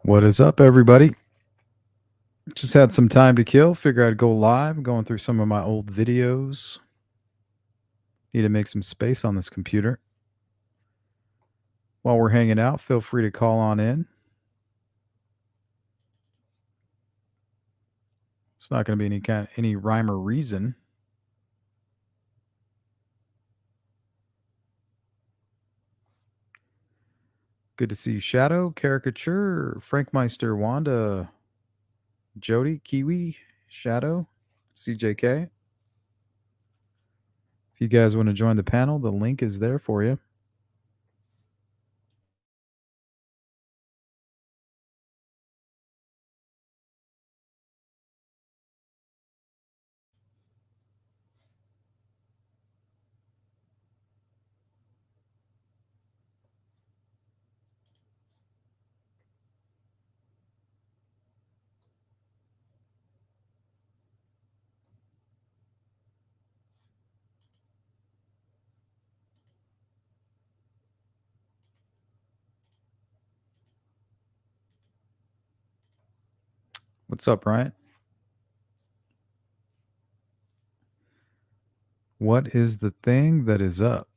What is up, everybody? Just had some time to kill. Figure I'd go live, going through some of my old videos. Need to make some space on this computer. While we're hanging out, feel free to call on in. It's not going to be any rhyme or reason. Good to see you, Shadow, Caricature, Frank Meister, Wanda, Jody, Kiwi, Shadow, CJK. If you guys want to join the panel, the link is there for you. What's up, Ryan? What is the thing that is up?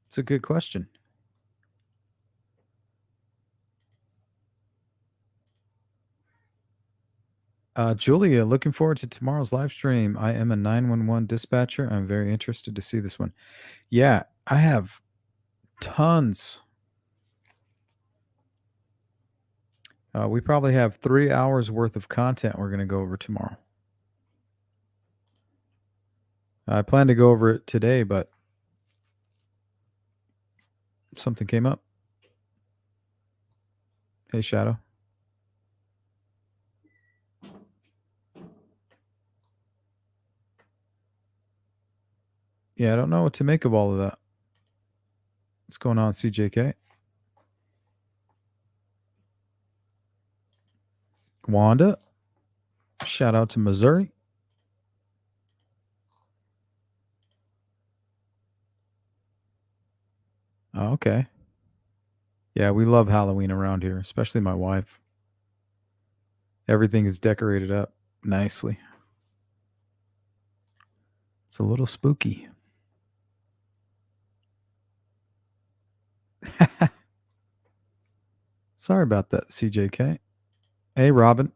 It's a good question. Julia, looking forward to tomorrow's live stream. I am a 911 dispatcher. I'm very interested to see this one. Yeah, I have tons. We probably have 3 hours worth of content we're going to go over tomorrow. I plan to go over it today, but something came up. Hey, Shadow. Yeah, I don't know what to make of all of that. What's going on, CJK? Wanda. Shout out to Missouri. Oh, okay. Yeah, we love Halloween around here, especially my wife. Everything is decorated up nicely. It's a little spooky. Sorry about that, CJK. Hey, Robin.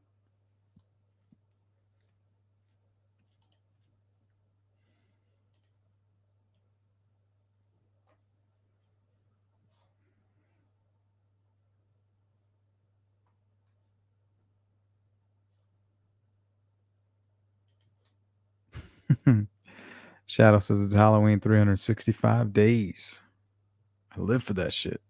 Shadow says it's Halloween 365 days. I live for that shit.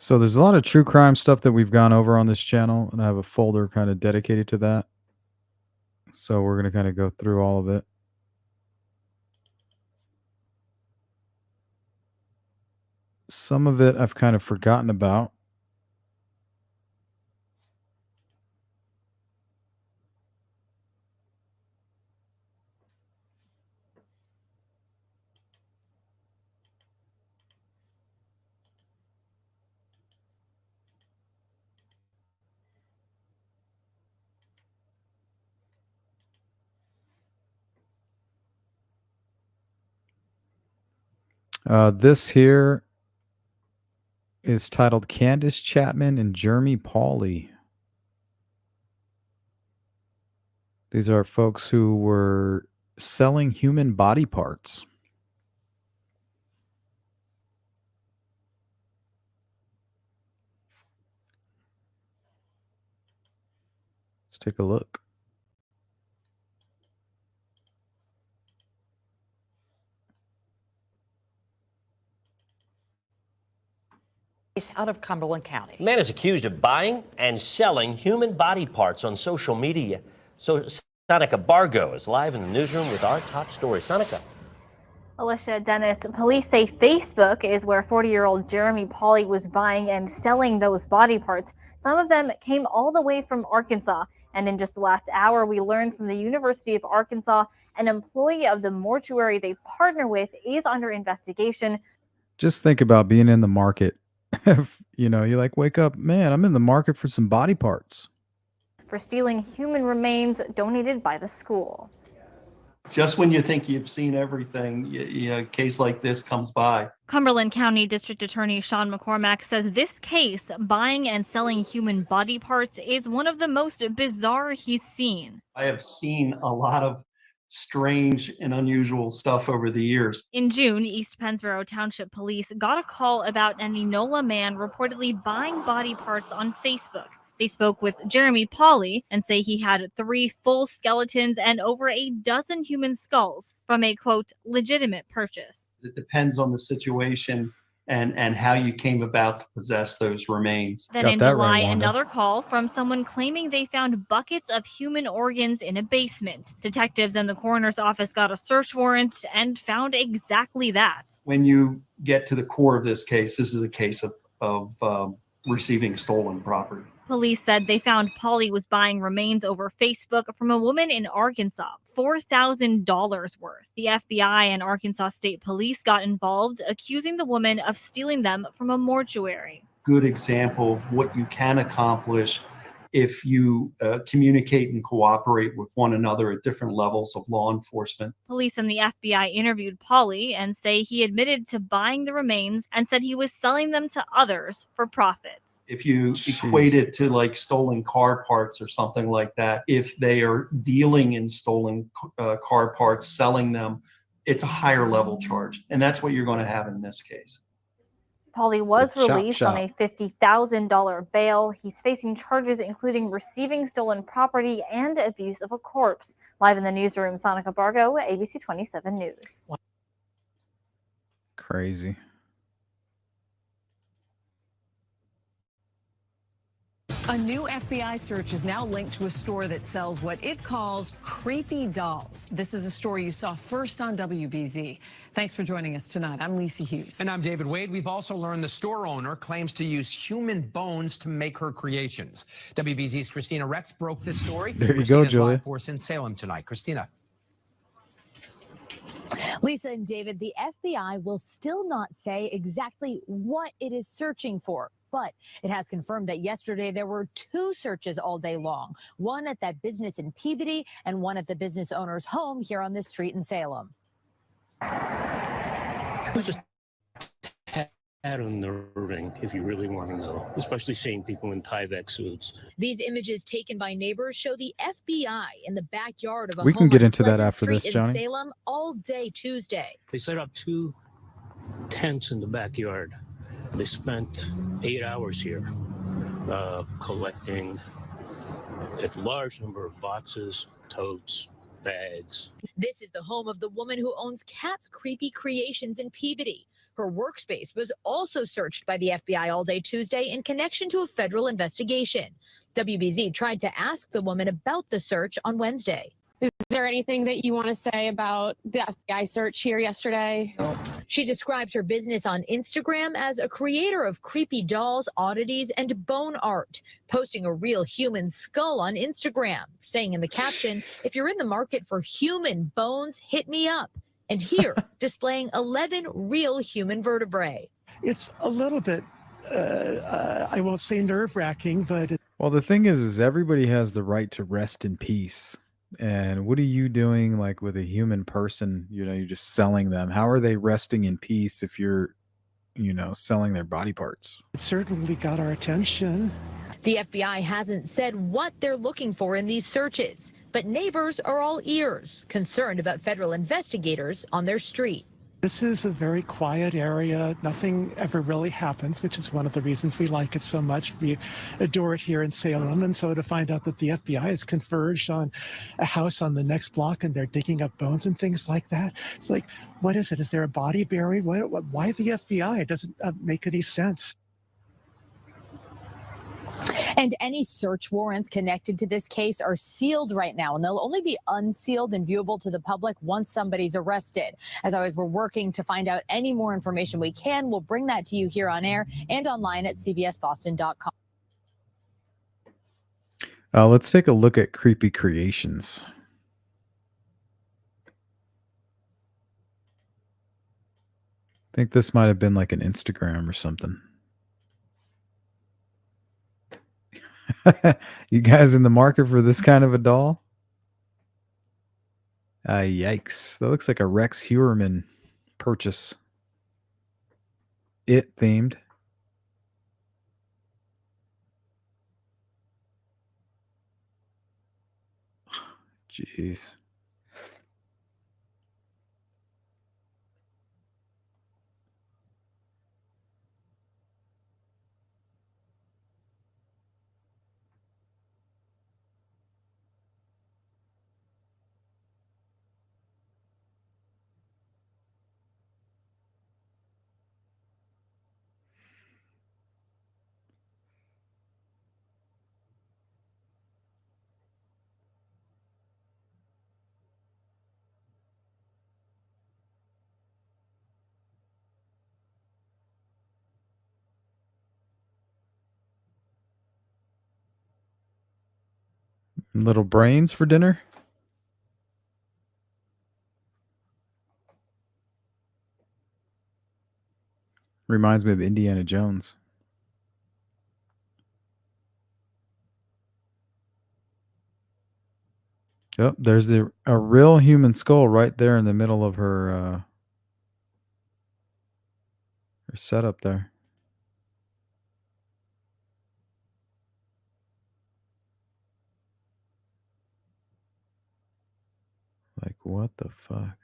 So there's a lot of true crime stuff that we've gone over on this channel, and I have a folder kind of dedicated to that. So we're going to kind of go through all of it. Some of it I've kind of forgotten about. This here is titled Candace Chapman and Jeremy Pauley. These are folks who were selling human body parts. Let's take a look. Out of Cumberland County. The man is accused of buying and selling human body parts on social media. So Sonica Bargo is live in the newsroom with our top story. Sonica. Alicia, Dennis, police say Facebook is where 40-year-old Jeremy Pauly was buying and selling those body parts. Some of them came all the way from Arkansas. And in just the last hour, we learned from the University of Arkansas, an employee of the mortuary they partner with is under investigation. Just think about being in the market. You like wake up, man, I'm in the market for some body parts. For stealing human remains donated by the school. Just when you think you've seen everything, a case like this comes by. Cumberland County District Attorney Sean McCormack says this case, buying and selling human body parts, is one of the most bizarre he's seen. I have seen a lot of strange and unusual stuff over the years. In June, East Pennsboro Township Police got a call about an Enola man reportedly buying body parts on Facebook. They spoke with Jeremy Pauly and say he had 3 full skeletons and over a dozen human skulls from a, quote, legitimate purchase. It depends on the situation and how you came about to possess those remains. Then in July, another call from someone claiming they found buckets of human organs in a basement. Detectives and the coroner's office got a search warrant and found exactly that. When you get to the core of this case, this is a case of receiving stolen property. Police said they found Pauly was buying remains over Facebook from a woman in Arkansas, $4,000 worth. The FBI and Arkansas State Police got involved, accusing the woman of stealing them from a mortuary. Good example of what you can accomplish if you communicate and cooperate with one another at different levels of law enforcement. Police and the FBI interviewed Pauly and say he admitted to buying the remains and said he was selling them to others for profits. If you equate it to like stolen car parts or something like that, if they are dealing in stolen car parts, selling them, it's a higher level charge. And that's what you're going to have in this case. Pauly was released on a $50,000 bail. He's facing charges including receiving stolen property and abuse of a corpse. Live in the newsroom, Sonica Bargo, ABC 27 News. Crazy. A new FBI search is now linked to a store that sells what it calls creepy dolls. This is a story you saw first on WBZ. Thanks for joining us tonight. I'm Lisa Hughes. And I'm David Wade. We've also learned the store owner claims to use human bones to make her creations. WBZ's Christina Rex broke this story. There you go, Julia. Live for us in Salem tonight. Christina. Lisa and David, the FBI will still not say exactly what it is searching for, but it has confirmed that yesterday there were 2 searches all day long, one at that business in Peabody and one at the business owner's home here on this street in Salem. It was a tad unnerving, if you really want to know, especially seeing people in Tyvek suits. These images taken by neighbors show the FBI in the backyard of a We home can get on into that Pleasant after Street this, Johnny. in Salem all day Tuesday. They set up 2 tents in the backyard. They spent 8 hours here collecting a large number of boxes, totes, bags. This is the home of the woman who owns Cat's Creepy Creations in Peabody. Her workspace was also searched by the FBI all day Tuesday in connection to a federal investigation. WBZ tried to ask the woman about the search on Wednesday. Is there anything that you want to say about the FBI search here yesterday? She describes her business on Instagram as a creator of creepy dolls, oddities, and bone art, posting a real human skull on Instagram, saying in the caption, "If you're in the market for human bones, hit me up." And here, displaying 11 real human vertebrae. It's a little bit, I won't say nerve-wracking, but... Well, the thing is everybody has the right to rest in peace. And what are you doing like with a human person? You're just selling them. How are they resting in peace if you're, selling their body parts? It certainly got our attention. The FBI hasn't said what they're looking for in these searches, but neighbors are all ears, concerned about federal investigators on their street. This is a very quiet area. Nothing ever really happens, which is one of the reasons we like it so much. We adore it here in Salem. And so to find out that the FBI has converged on a house on the next block and they're digging up bones and things like that, it's like, what is it? Is there a body buried? Why the FBI? It doesn't make any sense. And any search warrants connected to this case are sealed right now, and they'll only be unsealed and viewable to the public once somebody's arrested. As always, we're working to find out any more information we can. We'll bring that to you here on air and online at cbsboston.com. Let's take a look at creepy creations. I think this might have been like an Instagram or something. You guys in the market for this kind of a doll? Yikes. That looks like a Rex Heuermann purchase. It themed. Jeez. Little brains for dinner? Reminds me of Indiana Jones. Yep, there's a real human skull right there in the middle of her setup there. Like, what the fuck?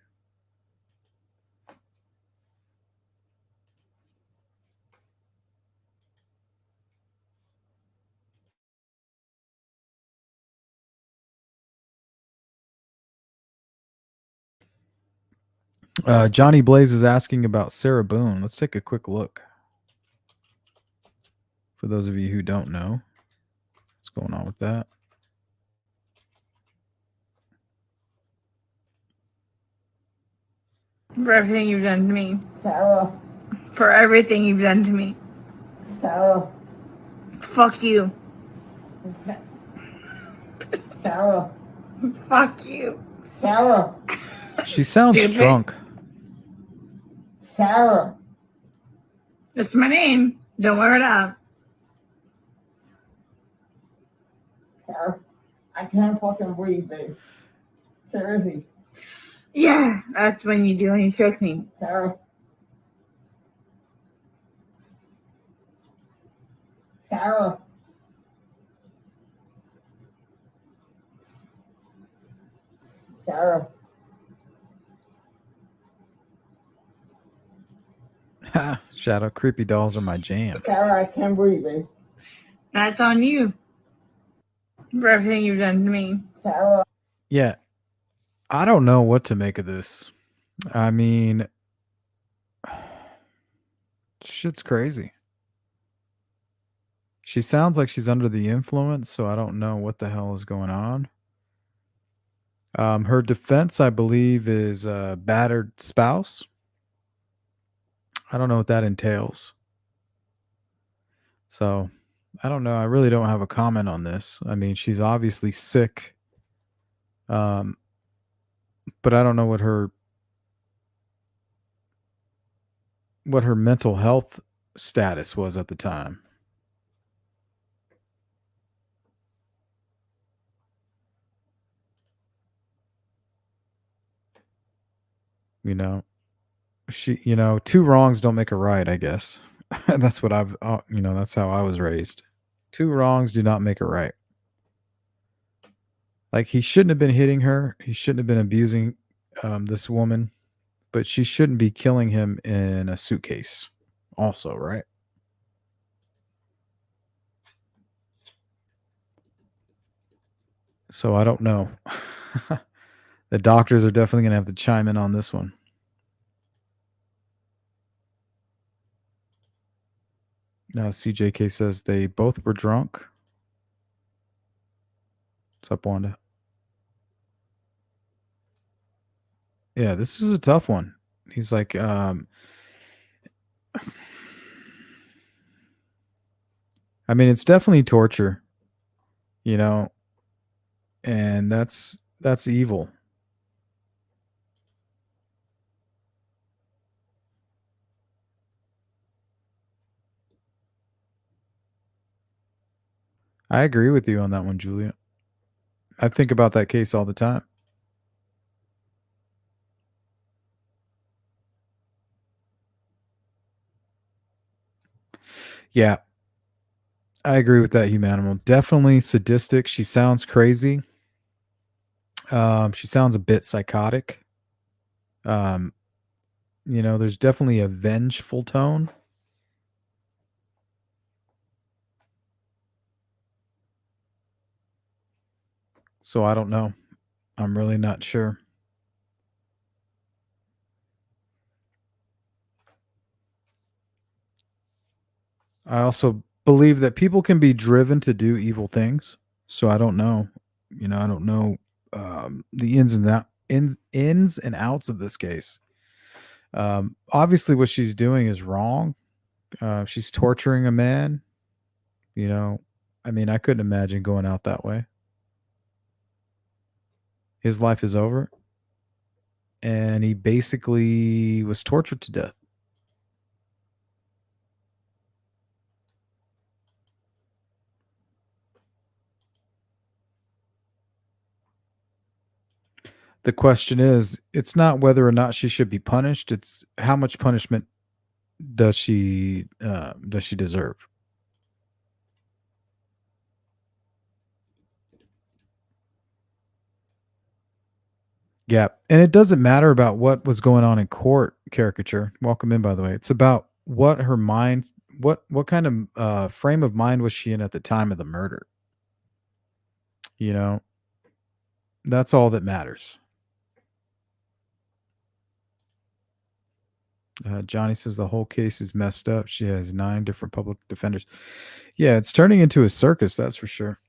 Johnny Blaze is asking about Sarah Boone. Let's take a quick look. For those of you who don't know what's going on with that. For everything you've done to me. Sarah. For everything you've done to me. Sarah. Fuck you. Sarah. Fuck you. Sarah. She sounds Stupid. drunk. Sarah. That's my name. Don't wear it out. Sarah. I can't fucking breathe, babe. Seriously. Yeah, that's when you do when you choke me. Sarah. Sarah. Sarah. Shadow creepy dolls are my jam. Sarah, I can't breathe, babe. That's on you. For everything you've done to me. Sarah. Yeah. I don't know what to make of this. I mean, shit's crazy. She sounds like she's under the influence, so I don't know what the hell is going on. Her defense, I believe, is a battered spouse. I don't know what that entails. So, I don't know. I really don't have a comment on this. I mean, she's obviously sick. But I don't know what her mental health status was at the time. You know, two wrongs don't make a right, I guess. That's what that's how I was raised. Two wrongs do not make a right. Like, he shouldn't have been hitting her. He shouldn't have been abusing this woman, but she shouldn't be killing him in a suitcase also, right? So I don't know. The doctors are definitely going to have to chime in on this one. Now, CJK says they both were drunk. What's up, Wanda? Yeah, this is a tough one. He's like, I mean, it's definitely torture, you know, and that's evil. I agree with you on that one, Julia. I think about that case all the time. Yeah, I agree with that, Humanimal. Definitely sadistic. She sounds crazy. She sounds a bit psychotic. Um, there's definitely a vengeful tone. So I don't know. I'm really not sure. I also believe that people can be driven to do evil things. So I don't know. I don't know the ins and outs of this case. Obviously, what she's doing is wrong. She's torturing a man. I mean, I couldn't imagine going out that way. His life is over, and he basically was tortured to death. The question is, it's not whether or not she should be punished. It's how much punishment does she deserve? Yeah, and it doesn't matter about what was going on in court. Caricature, welcome in, by the way. It's about what her mind, what kind of frame of mind was she in at the time of the murder. You know, that's all that matters. Johnny says the whole case is messed up. She has 9 different public defenders. Yeah, it's turning into a circus, that's for sure.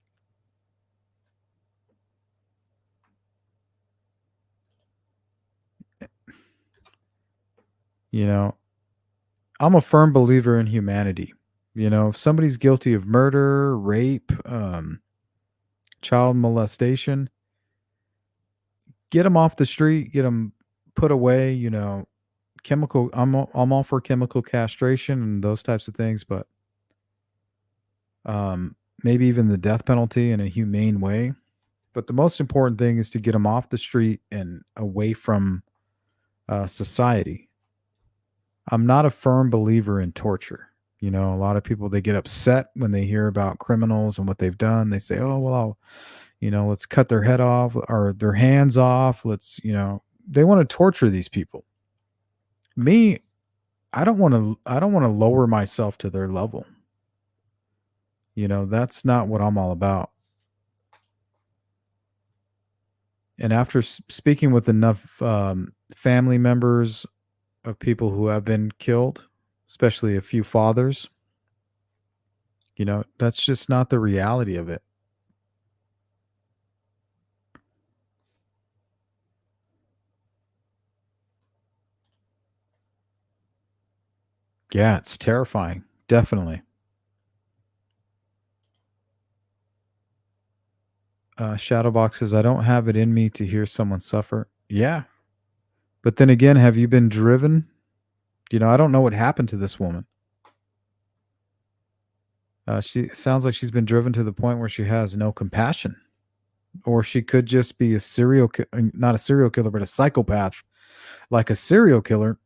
I'm a firm believer in humanity. If somebody's guilty of murder, rape, child molestation, get them off the street, get them put away. Chemical. I'm all for chemical castration and those types of things, but maybe even the death penalty in a humane way. But the most important thing is to get them off the street and away from society. I'm not a firm believer in torture. A lot of people, they get upset when they hear about criminals and what they've done. They say, "Oh, well, let's cut their head off or their hands off. They want to torture these people. Me, I don't want to lower myself to their level. That's not what I'm all about. And after speaking with enough family members of people who have been killed, especially a few fathers, that's just not the reality of it. Yeah, it's terrifying. Definitely. Shadowbox says, I don't have it in me to hear someone suffer. Yeah. But then again, have you been driven? I don't know what happened to this woman. She sounds like she's been driven to the point where she has no compassion. Or she could just be not a serial killer, but a psychopath, like a serial killer.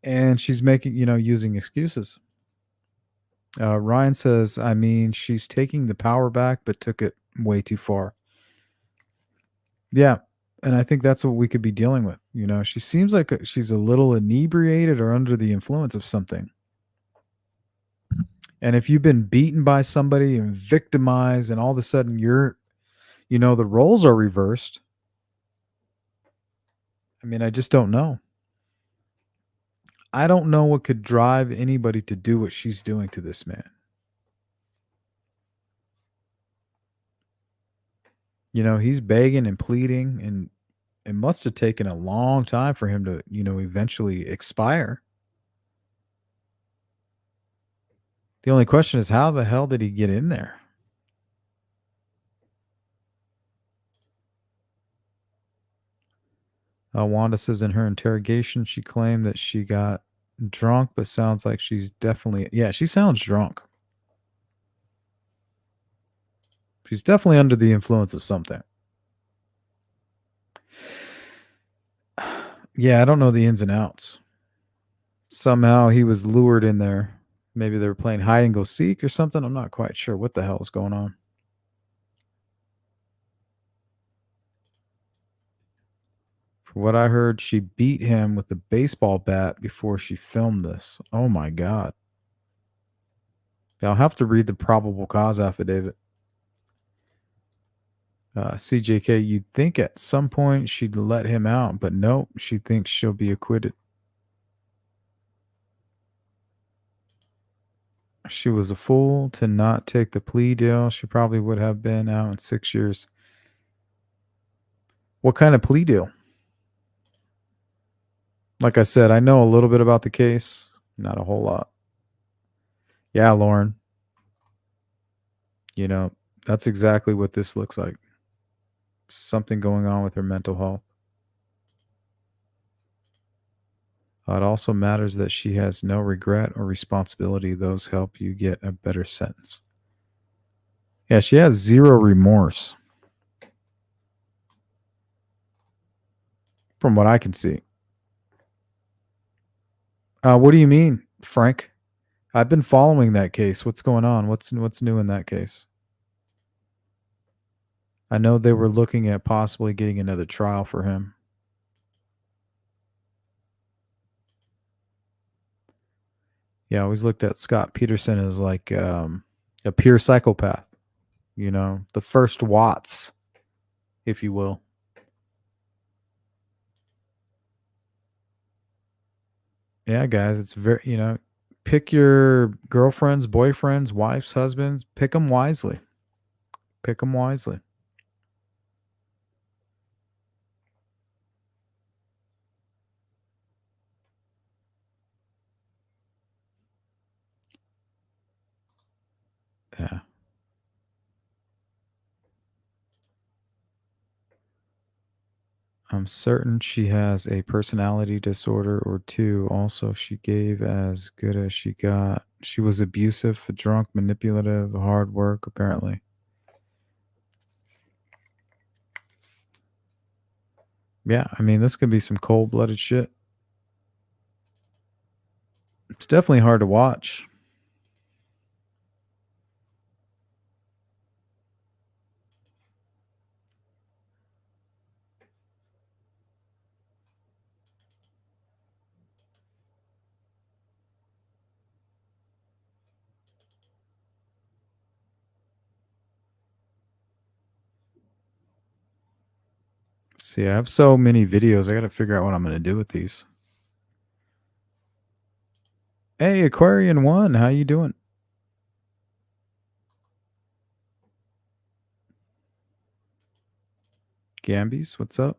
And she's making, using excuses. Ryan says, I mean, she's taking the power back, but took it way too far. Yeah. And I think that's what we could be dealing with. She seems like she's a little inebriated or under the influence of something. And if you've been beaten by somebody and victimized, and all of a sudden the roles are reversed. I mean, I just don't know. I don't know what could drive anybody to do what she's doing to this man. You know, he's begging and pleading, and it must have taken a long time for him to, you know, eventually expire. The only question is, how the hell did he get in there? Wanda says in her interrogation, she claimed that she got drunk, but sounds like she's definitely, yeah, she sounds drunk. She's definitely under the influence of something. Yeah, I don't know the ins and outs. Somehow he was lured in there. Maybe they were playing hide and go seek or something. I'm not quite sure what the hell is going on. For what I heard, she beat him with a baseball bat before she filmed this. Oh my God. I'll have to read the probable cause affidavit. CJK, you'd think at some point she'd let him out, but nope, she thinks she'll be acquitted. She was a fool to not take the plea deal. She probably would have been out in 6 years. What kind of plea deal? Like I said, I know a little bit about the case, not a whole lot. Yeah, Lauren. You know, that's exactly what this looks like. Something going on with her mental health. It also matters that she has no regret or responsibility. Those help you get a better sentence. Yeah, she has zero remorse. From what I can see. What do you mean, Frank? I've been following that case. What's going on? What's new in that case? I know they were looking at possibly getting another trial for him. Yeah, I always looked at Scott Peterson as like a pure psychopath. You know, the first Watts, if you will. Yeah, guys, it's very, you know, pick your girlfriends, boyfriends, wives, husbands, pick them wisely. Pick them wisely. Yeah. I'm certain she has a personality disorder or two. Also, she gave as good as she got. She was abusive, drunk, manipulative, hard work, apparently. Yeah, I mean, this could be some cold-blooded shit. It's definitely hard to watch. See, I have so many videos. I got to figure out what I'm going to do with these. Hey, Aquarian One, how you doing? Gambies, what's up?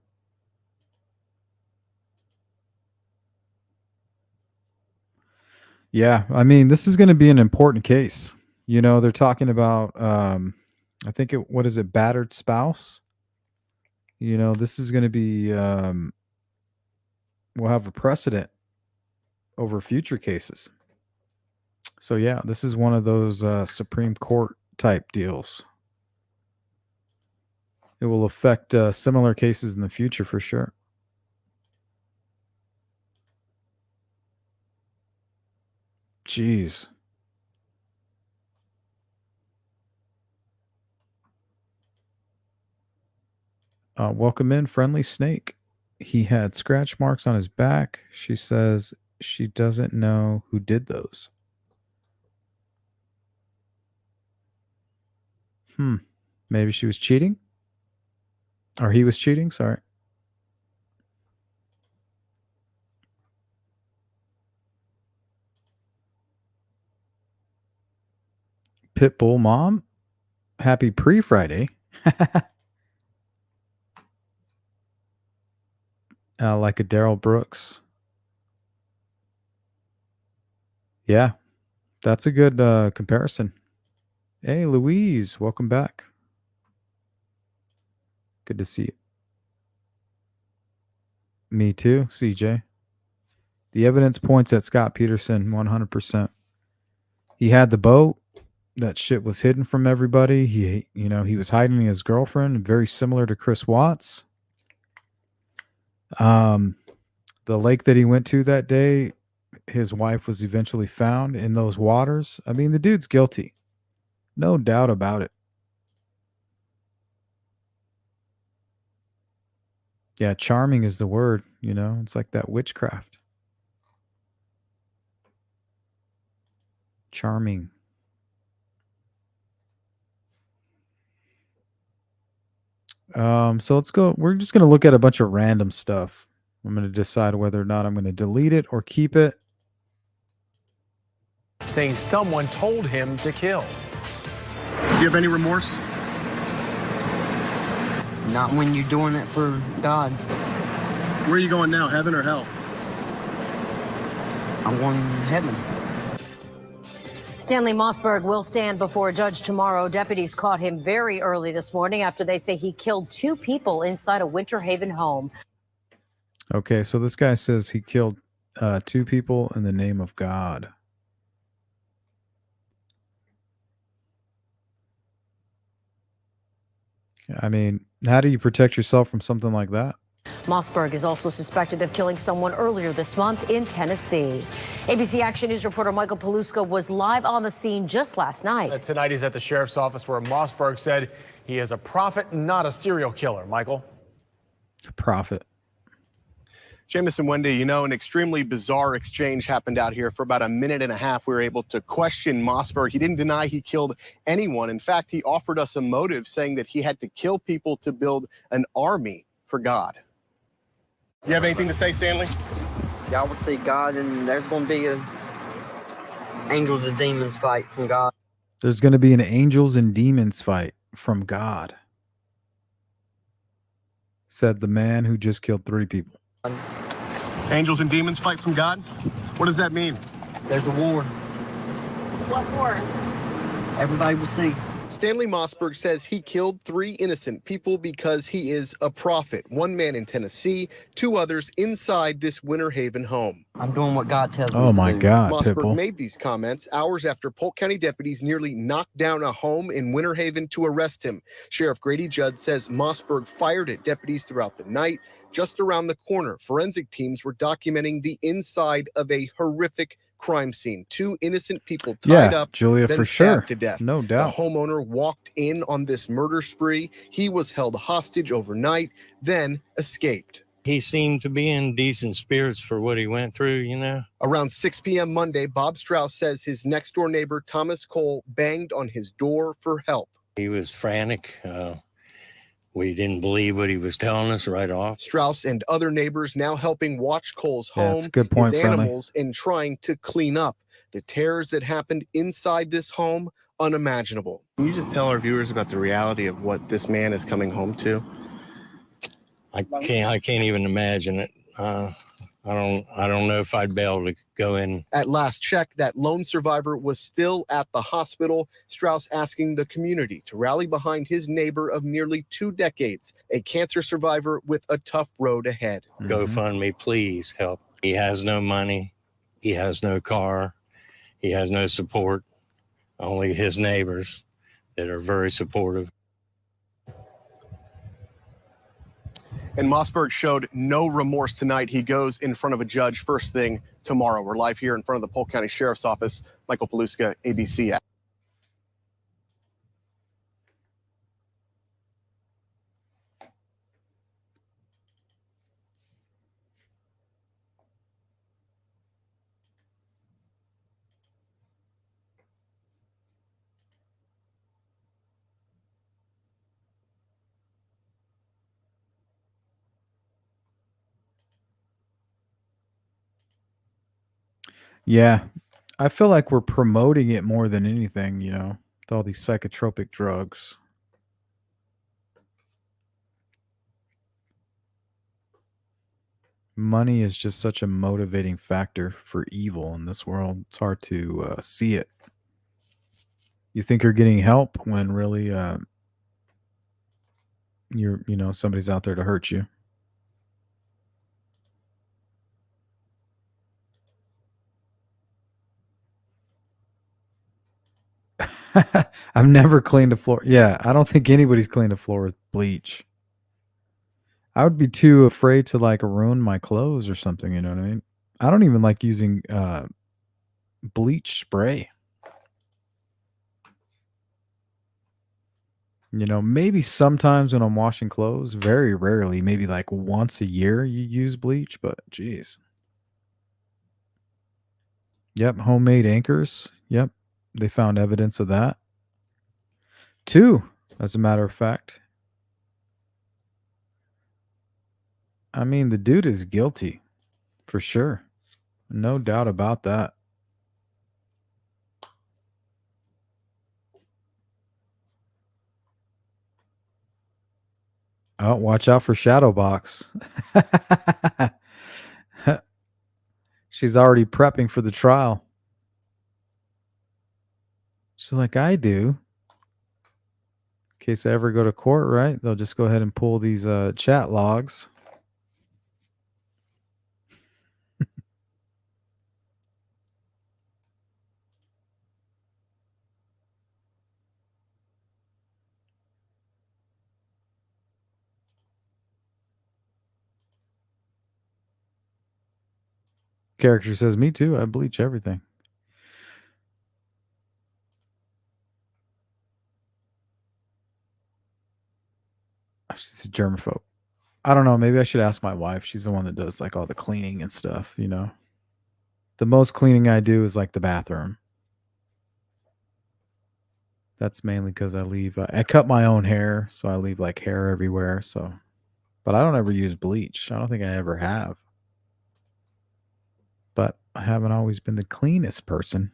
Yeah, I mean, this is going to be an important case. You know, they're talking about, I think what is it, battered spouse? You know, this is going to be, we'll have a precedent over future cases. So yeah, this is one of those Supreme Court type deals. It will affect similar cases in the future for sure. Jeez. Welcome in, Friendly Snake. He had scratch marks on his back. She says she doesn't know who did those. Maybe she was cheating? Or he was cheating? Sorry. Pitbull Mom, happy pre-Friday. like a Daryl Brooks. Yeah, that's a good comparison. Hey, Louise, welcome back. Good to see you. Me too, CJ. The evidence points at Scott Peterson 100%. He had the boat. That shit was hidden from everybody. He was hiding his girlfriend, very similar to Chris Watts. The lake that he went to that day, his wife was eventually found in those waters. I mean, the dude's guilty. No doubt about it. Yeah, charming is the word, It's like that witchcraft. Charming. So let's go. We're just going to look at a bunch of random stuff. I'm going to decide whether or not I'm going to delete it or keep it. Saying someone told him to kill. Do you have any remorse? Not when you're doing it for God. Where are you going now, heaven or hell? I'm going to heaven. Stanley Mossberg will stand before a judge tomorrow. Deputies caught him very early this morning after they say he killed 2 people inside a Winter Haven home. Okay, so this guy says he killed 2 people in the name of God. I mean, how do you protect yourself from something like that? Mossberg is also suspected of killing someone earlier this month in Tennessee. ABC Action News reporter Michael Paluska was live on the scene just last night. Tonight he's at the sheriff's office where Mossberg said he is a prophet, not a serial killer. Michael? Prophet. Jameson, Wendy, an extremely bizarre exchange happened out here. For about a minute and a half, we were able to question Mossberg. He didn't deny he killed anyone. In fact, he offered us a motive, saying that he had to kill people to build an army for God. You have anything to say, Stanley? Y'all will see God, and there's going to be a angels and demons fight from God. There's going to be an angels and demons fight from God, said the man who just killed 3 people. Angels and demons fight from God? What does that mean? There's a war. What war? Everybody will see. Stanley Mossberg says he killed 3 innocent people because he is a prophet. 1 man in Tennessee, 2 others inside this Winter Haven home. I'm doing what God tells me. Oh my God, Mossberg Pitbull. made these comments hours after Polk County deputies nearly knocked down a home in Winter Haven to arrest him. Sheriff Grady Judd says Mossberg fired at deputies throughout the night. Just around the corner, forensic teams were documenting the inside of a horrific crime scene. 2 innocent people tied up, Julia, then for stabbed sure. to death. No doubt. The homeowner walked in on this murder spree. He was held hostage overnight, then escaped. He seemed to be in decent spirits for what he went through, Around 6 p.m. Monday, Bob Strauss says his next-door neighbor, Thomas Cole, banged on his door for help. He was frantic. We didn't believe what he was telling us right off. Strauss and other neighbors now helping watch Cole's Yeah, home, that's a good point, his Friendly. animals, and trying to clean up. The terrors that happened inside this home, unimaginable. Can you just tell our viewers about the reality of what this man is coming home to? I can't even imagine it. I don't know if I'd be able to go in. At last check, that lone survivor was still at the hospital. Strauss asking the community to rally behind his neighbor of nearly 2 decades, a cancer survivor with a tough road ahead. GoFundMe, please help. He has no money. He has no car. He has no support. Only his neighbors that are very supportive. And Mossberg showed no remorse tonight. He goes in front of a judge first thing tomorrow. We're live here in front of the Polk County Sheriff's Office. Michael Paluska, ABC. Yeah. I feel like we're promoting it more than anything, with all these psychotropic drugs. Money is just such a motivating factor for evil in this world. It's hard to see it. You think you're getting help when really somebody's out there to hurt you. I've never cleaned a floor. Yeah, I don't think anybody's cleaned a floor with bleach. I would be too afraid to like ruin my clothes or something, you know what I mean? I don't even like using bleach spray. Maybe sometimes when I'm washing clothes, very rarely, maybe like once a year you use bleach, but geez. Yep, homemade anchors. Yep, they found evidence of that. 2, as a matter of fact. I mean, the dude is guilty, for sure. No doubt about that. Oh, watch out for Shadowbox. She's already prepping for the trial. She's like, I do. In case I ever go to court, right? They'll just go ahead and pull these chat logs. Character says, me too. I bleach everything. She's a germaphobe. I don't know. Maybe I should ask my wife. She's the one that does like all the cleaning and stuff, The most cleaning I do is like the bathroom. That's mainly because I cut my own hair, so I leave like hair everywhere. But I don't ever use bleach. I don't think I ever have. But I haven't always been the cleanest person.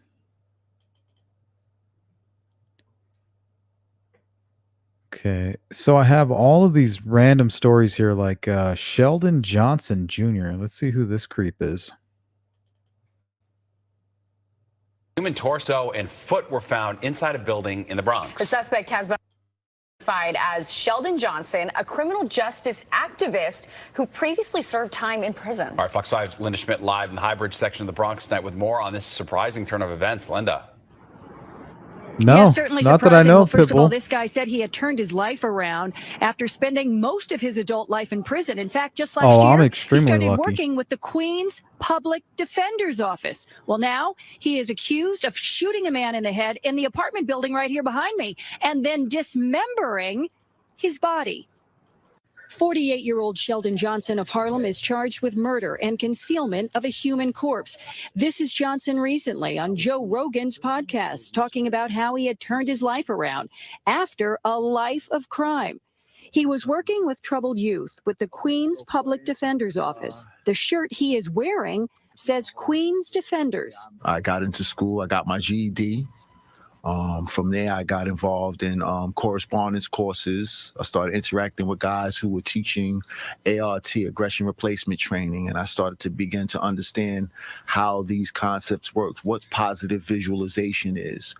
Okay, so I have all of these random stories here, like Sheldon Johnson Jr. Let's see who this creep is. Human torso and foot were found inside a building in the Bronx. The suspect has been identified as Sheldon Johnson, a criminal justice activist who previously served time in prison. All right, Fox 5's Linda Schmidt live in the High Bridge section of the Bronx tonight with more on this surprising turn of events. Linda. No, yeah, certainly not surprising. that I know. Well, first of all, Pitbull. this guy said he had turned his life around after spending most of his adult life in prison. In fact, just last year, I'm he extremely started lucky. working with the Queens Public Defender's Office. Well, now he is accused of shooting a man in the head in the apartment building right here behind me and then dismembering his body. 48-year-old Sheldon Johnson of Harlem is charged with murder and concealment of a human corpse. This is Johnson recently on Joe Rogan's podcast, talking about how he had turned his life around after a life of crime. He was working with troubled youth with the Queens Public Defender's Office. The shirt he is wearing says Queens Defenders. I got into school. I got my GED. From there, I got involved in correspondence courses. I started interacting with guys who were teaching ART, aggression replacement training, and I started to begin to understand how these concepts work, what positive visualization is,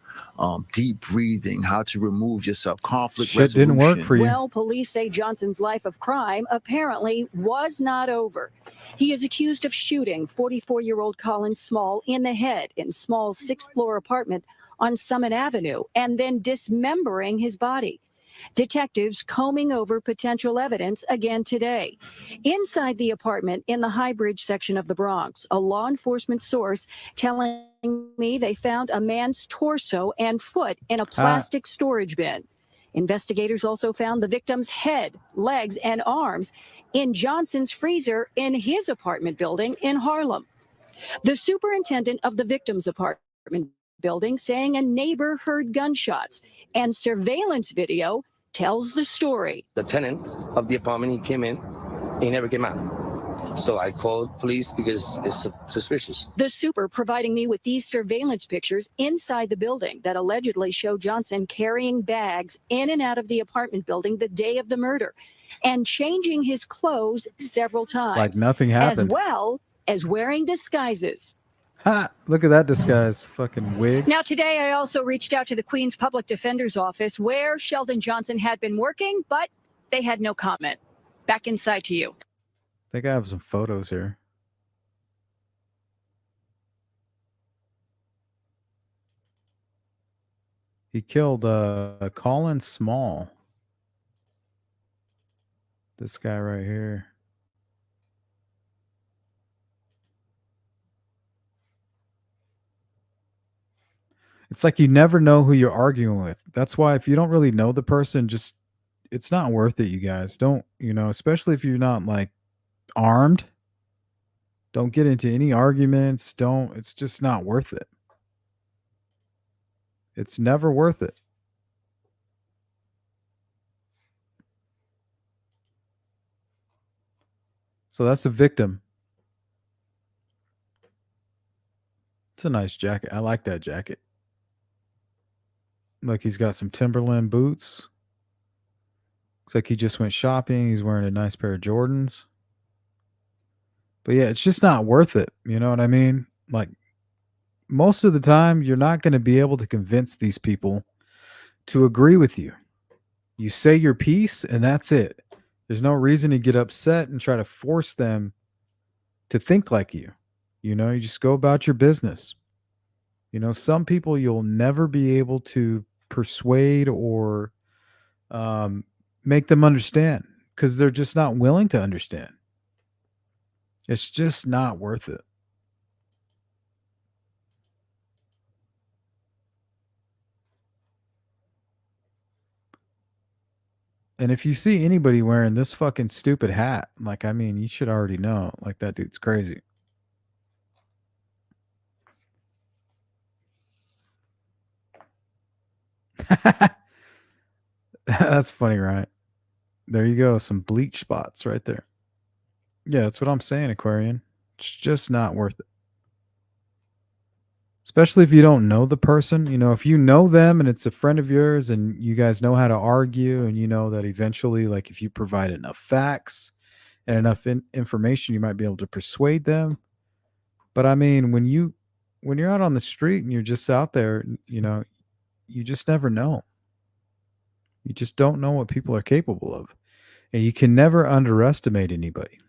deep breathing, how to remove yourself, conflict Shit resolution. didn't work for you. Well, police say Johnson's life of crime apparently was not over. He is accused of shooting 44-year-old Colin Small in the head in Small's sixth-floor apartment on Summit Avenue and then dismembering his body. Detectives combing over potential evidence again today. Inside the apartment in the High Bridge section of the Bronx, a law enforcement source telling me they found a man's torso and foot in a plastic storage bin. Investigators also found the victim's head, legs, and arms in Johnson's freezer in his apartment building in Harlem. The superintendent of the victim's apartment building saying a neighbor heard gunshots, and surveillance video tells the story. The tenant of the apartment, he came in, he never came out. So I called police because it's suspicious. The super providing me with these surveillance pictures inside the building that allegedly show Johnson carrying bags in and out of the apartment building the day of the murder. and changing his clothes several times. Like nothing as happened. well as wearing disguises. Ha! Look at that disguise. Fucking wig. Now, today I also reached out to the Queens Public Defender's Office where Sheldon Johnson had been working, but they had no comment. Back inside to you. I think I have some photos here. He killed Colin Small. This guy right here. It's like you never know who you're arguing with. That's why if you don't really know the person, just it's not worth it, you guys. Don't, especially if you're not like armed. Don't get into any arguments. It's just not worth it. It's never worth it. So that's the victim. It's a nice jacket. I like that jacket. Like he's got some Timberland boots. Looks like he just went shopping. He's wearing a nice pair of Jordans. But yeah, it's just not worth it. You know what I mean? Like most of the time, you're not going to be able to convince these people to agree with you. You say your piece and that's it. There's no reason to get upset and try to force them to think like you. You just go about your business. Some people you'll never be able to persuade or make them understand because they're just not willing to understand. It's just not worth it. And if you see anybody wearing this fucking stupid hat, you should already know, like that dude's crazy. That's funny, right? There you go. Some bleach spots right there. Yeah, that's what I'm saying, Aquarian. It's just not worth it. Especially if you don't know the person. If you know them and it's a friend of yours and you guys know how to argue and you know that eventually, like if you provide enough facts and enough information, you might be able to persuade them. But when you're out on the street and you're just out there, you just never know. You just don't know what people are capable of. And you can never underestimate anybody.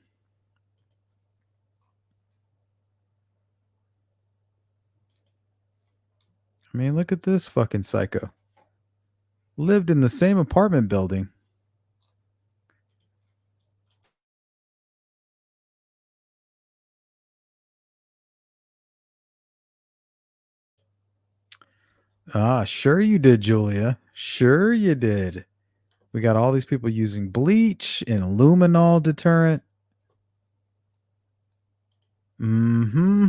Look at this fucking psycho. Lived in the same apartment building. Sure you did, Julia. Sure you did. We got all these people using bleach and luminol deterrent. Mm-hmm.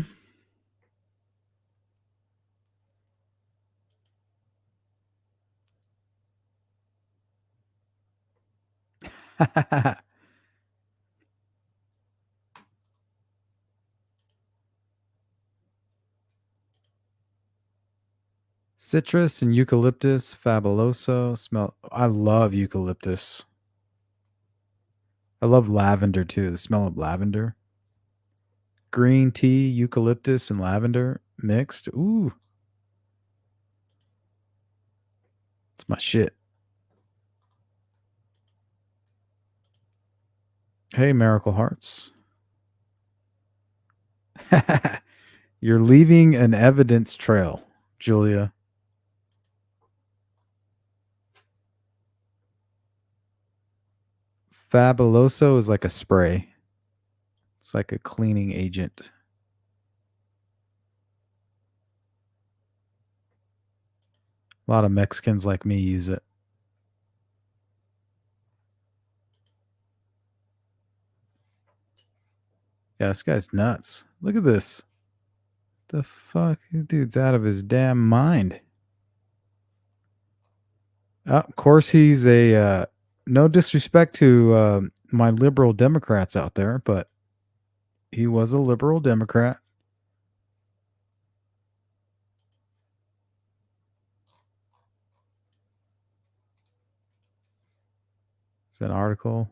Citrus and eucalyptus, fabuloso. I love eucalyptus. I love lavender too. The smell of lavender. Green tea, eucalyptus, and lavender mixed. Ooh. It's my shit. Hey, Miracle Hearts. You're leaving an evidence trail, Julia. Fabuloso is like a spray. It's like a cleaning agent. A lot of Mexicans like me use it. Yeah, this guy's nuts. Look at this. The fuck? This dude's out of his damn mind. Of course, he's a... no disrespect to my liberal Democrats out there, but he was a liberal Democrat. Is that an article?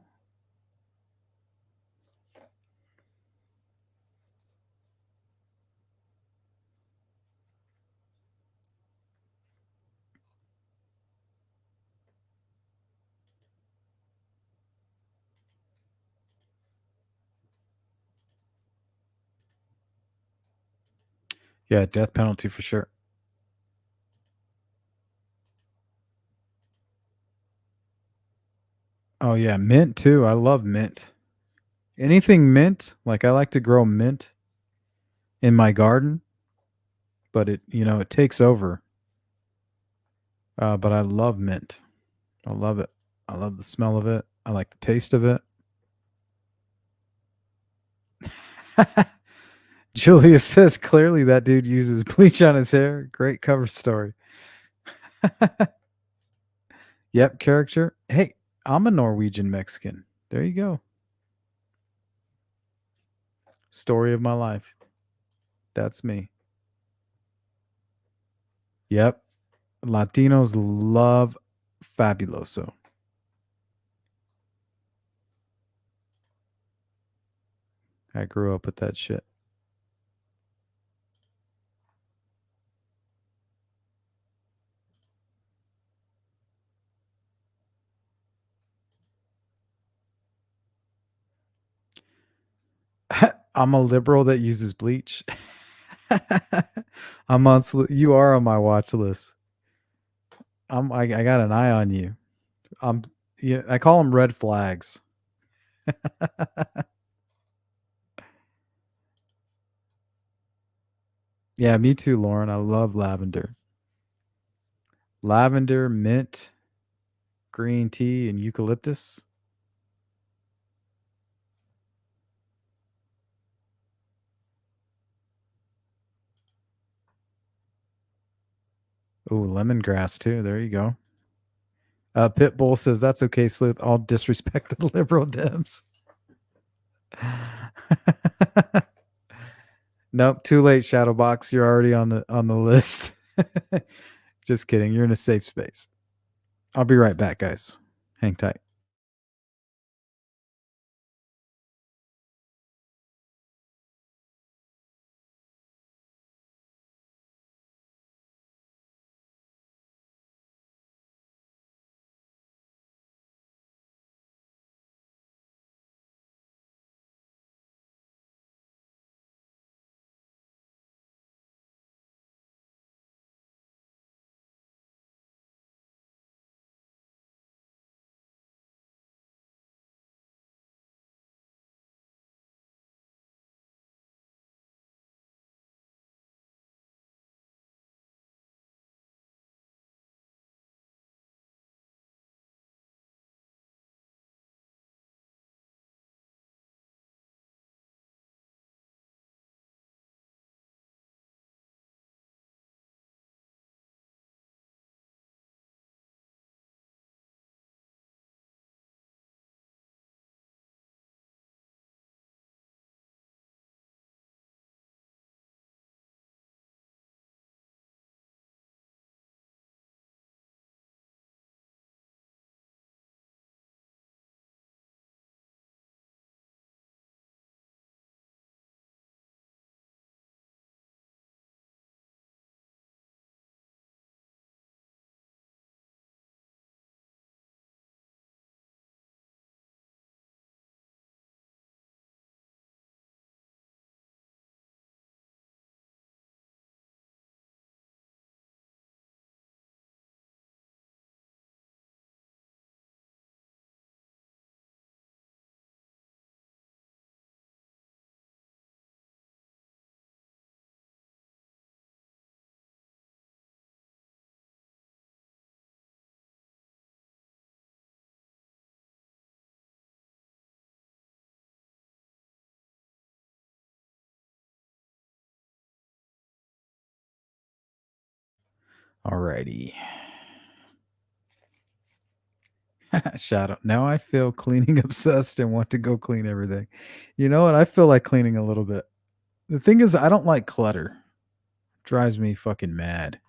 Yeah, death penalty for sure. Oh yeah, mint too. I love mint. Anything mint, like I like to grow mint in my garden, but it takes over. But I love mint. I love it. I love the smell of it. I like the taste of it. Julia says clearly that dude uses bleach on his hair. Great cover story. Yep, character. Hey, I'm a Norwegian Mexican. There you go. Story of my life. That's me. Yep. Latinos love Fabuloso. I grew up with that shit. I'm a liberal that uses bleach. You are on my watch list. I got an eye on you. I call them red flags. Yeah, me too, Lauren. I love lavender. Lavender, mint, green tea, and eucalyptus. Oh, lemongrass too. There you go. Pitbull says that's okay, Sleuth. I'll disrespect the liberal Dems. Nope, too late, Shadowbox. You're already on the list. Just kidding. You're in a safe space. I'll be right back, guys. Hang tight. Alrighty. Shadow. Now I feel cleaning obsessed and want to go clean everything. You know what? I feel like cleaning a little bit. The thing is, I don't like clutter. It drives me fucking mad.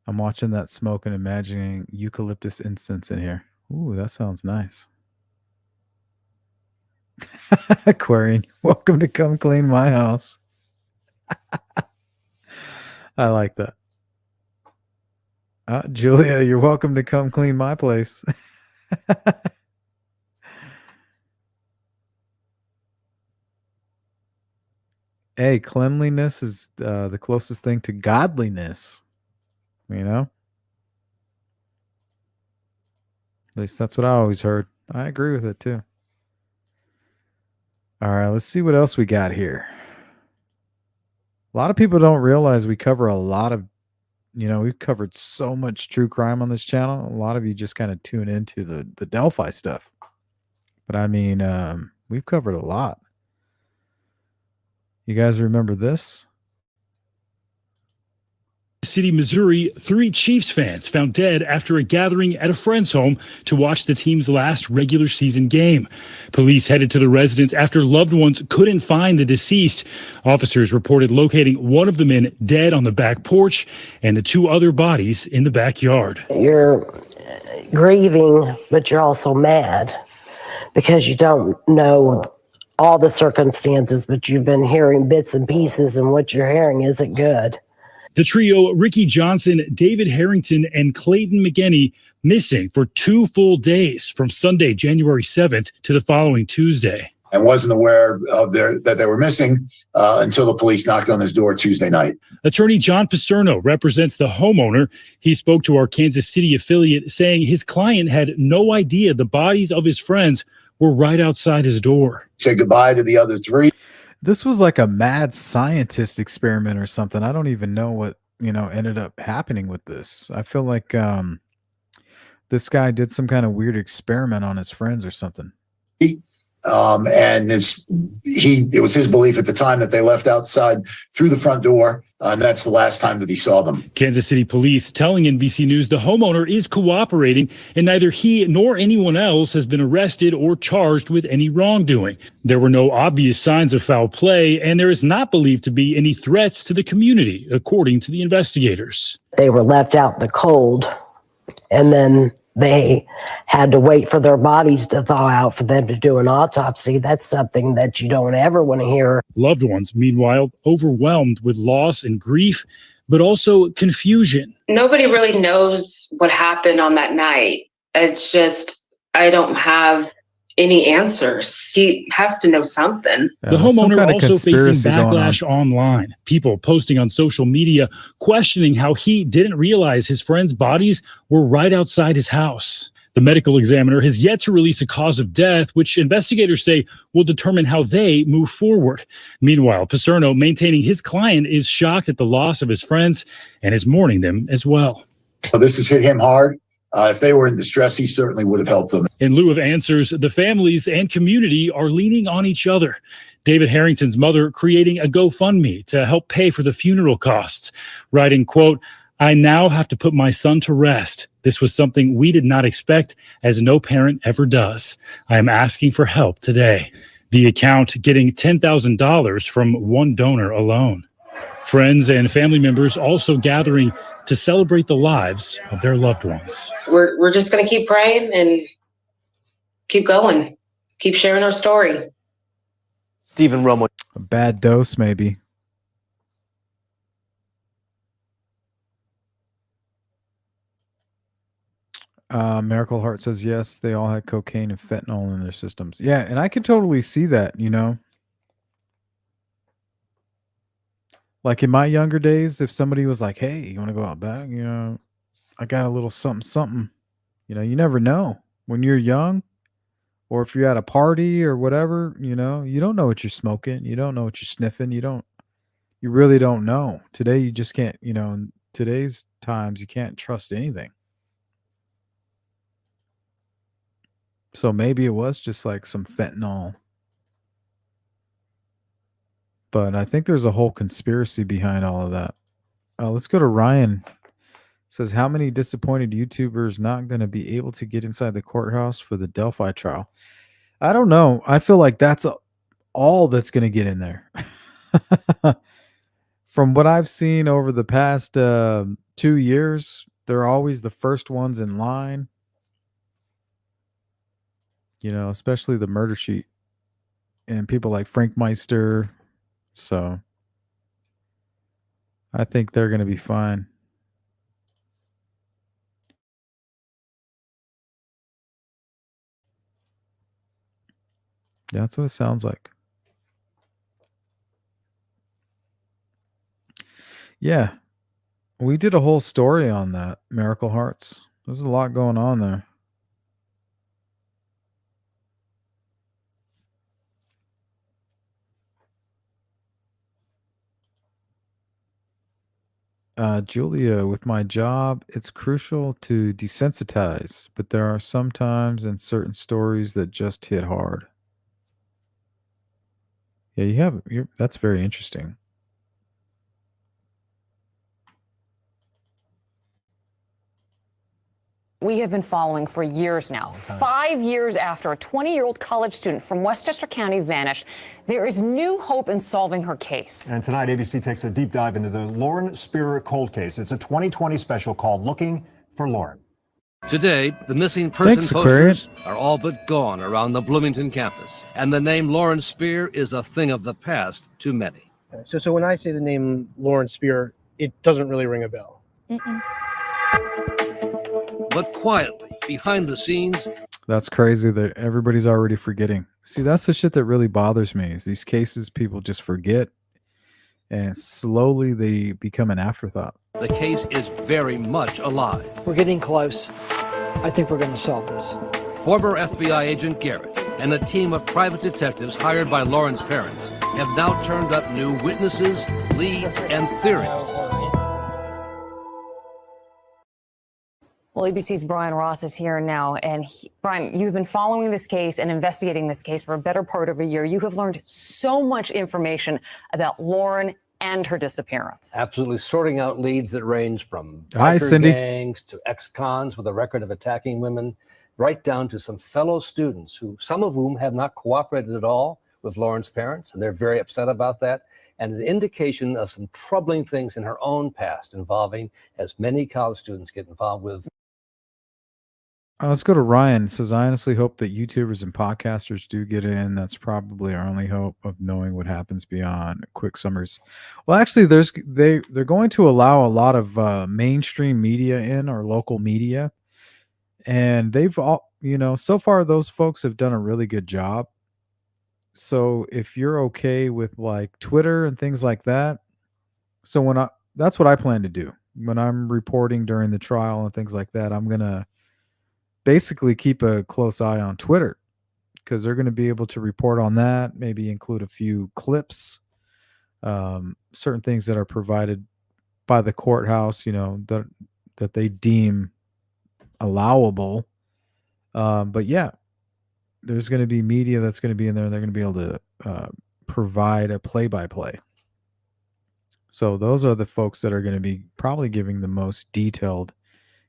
I'm watching that smoke and imagining eucalyptus incense in here. Ooh, that sounds nice. Aquarian, welcome to come clean my house. I like that. Julia, you're welcome to come clean my place. Hey, cleanliness is the closest thing to godliness. You know? At least that's what I always heard. I agree with it too. All right, let's see what else we got here. A lot of people don't realize we cover a lot of, we've covered so much true crime on this channel. A lot of you just kind of tune into the Delphi stuff. But I mean, we've covered a lot. You guys remember this? City, Missouri, 3 Chiefs fans found dead after a gathering at a friend's home to watch the team's last regular season game. Police headed to the residence after loved ones couldn't find the deceased. Officers reported locating one of the men dead on the back porch and the 2 other bodies in the backyard. You're grieving, but you're also mad because you don't know all the circumstances, but you've been hearing bits and pieces, and what you're hearing isn't good. The trio, Ricky Johnson, David Harrington, and Clayton McGinney, missing for 2 full days from Sunday, January 7th to the following Tuesday. I wasn't aware of that they were missing until the police knocked on his door Tuesday night. Attorney John Paserno represents the homeowner. He spoke to our Kansas City affiliate, saying his client had no idea the bodies of his friends were right outside his door. Said goodbye to the other 3. This was like a mad scientist experiment or something. I don't even know what, ended up happening with this. I feel like this guy did some kind of weird experiment on his friends or something. And it was his belief at the time that they left outside through the front door, and that's the last time that he saw them. Kansas City police telling NBC News the homeowner is cooperating, and neither he nor anyone else has been arrested or charged with any wrongdoing. There were no obvious signs of foul play, and there is not believed to be any threats to the community, according to the investigators. They were left out in the cold, and then they had to wait for their bodies to thaw out for them to do an autopsy. That's something that you don't ever want to hear. Loved ones, meanwhile, overwhelmed with loss and grief, but also confusion. Nobody really knows what happened on that night. It's just, I don't have any answers. He has to know something. The homeowner also facing backlash online. People posting on social media questioning how he didn't realize his friends' bodies were right outside his house. The medical examiner has yet to release a cause of death, which investigators say will determine how they move forward. Meanwhile, Paserno, maintaining his client, is shocked at the loss of his friends and is mourning them as well. This has hit him hard. If they were in distress, he certainly would have helped them. In lieu of answers, the families and community are leaning on each other. David Harrington's mother creating a GoFundMe to help pay for the funeral costs, writing, quote, "I now have to put my son to rest. This was something we did not expect, as no parent ever does. I am asking for help today." The account getting $10,000 from one donor alone. Friends and family members also gathering to celebrate the lives of their loved ones. We're just going to keep praying and keep going, keep sharing our story. Stephen Romo. A bad dose, maybe. Miracle Heart says yes, they all had cocaine and fentanyl in their systems. Yeah, and I could totally see that, Like in my younger days, if somebody was like, "Hey, you want to go out back? I got a little something, something." You never know when you're young, or if you're at a party or whatever. You don't know what you're smoking. You don't know what you're sniffing. You really don't know. Today, you just can't. In today's times, you can't trust anything. So maybe it was just like some fentanyl. But I think there's a whole conspiracy behind all of that. Let's go to Ryan. It says, how many disappointed YouTubers not going to be able to get inside the courthouse for the Delphi trial? I don't know. I feel like that's all that's going to get in there. From what I've seen over the past 2 years, they're always the first ones in line. Especially the murder sheet. And people like Frank Meister. So I think they're going to be fine. That's what it sounds like. Yeah, we did a whole story on that, Miracle Hearts. There's a lot going on there. Julia, with my job, it's crucial to desensitize, but there are some times and certain stories that just hit hard. Yeah, that's very interesting. We have been following for years now. 5 years after a 20-year-old college student from Westchester County vanished, there is new hope in solving her case. And tonight, ABC takes a deep dive into the Lauren Spierer cold case. It's a 2020 special called Looking for Lauren. Today, the missing person Thanks, Aquarian. posters are all but gone around the Bloomington campus, and the name Lauren Spierer is a thing of the past to many. So when I say the name Lauren Spierer, it doesn't really ring a bell. But quietly, behind the scenes, That's crazy that everybody's already forgetting. See, that's the shit that really bothers me is these cases people just forget and slowly they become an afterthought. the case is very much alive. We're getting close. I think we're going to solve this. Former FBI agent Garrett and a team of private detectives hired by Lauren's parents have now turned up new witnesses, leads, and theories. Well, ABC's Brian Ross is here now. And Brian, you've been following this case and investigating this case for a better part of a year. You have learned so much information about Lauren and her disappearance. Absolutely, sorting out leads that range from Hi, biker Cindy. gangs to ex-cons with a record of attacking women, right down to some fellow students who, some of whom have not cooperated at all with Lauren's parents, and they're very upset about that, and an indication of some troubling things in her own past involving, as many college students get involved with. Let's go to Ryan. It says, I honestly hope that YouTubers and podcasters do get in. That's probably our only hope of knowing what happens beyond quick summers. Well, actually, they're going to allow a lot of mainstream media in, or local media. And they've all, so far those folks have done a really good job. So if you're okay with like Twitter and things like that, so that's what I plan to do when I'm reporting during the trial and things like that. I'm going to basically keep a close eye on Twitter because they're going to be able to report on that, maybe include a few clips, certain things that are provided by the courthouse, that they deem allowable. But yeah, there's going to be media that's going to be in there. And they're going to be able to provide a play-by-play. So those are the folks that are going to be probably giving the most detailed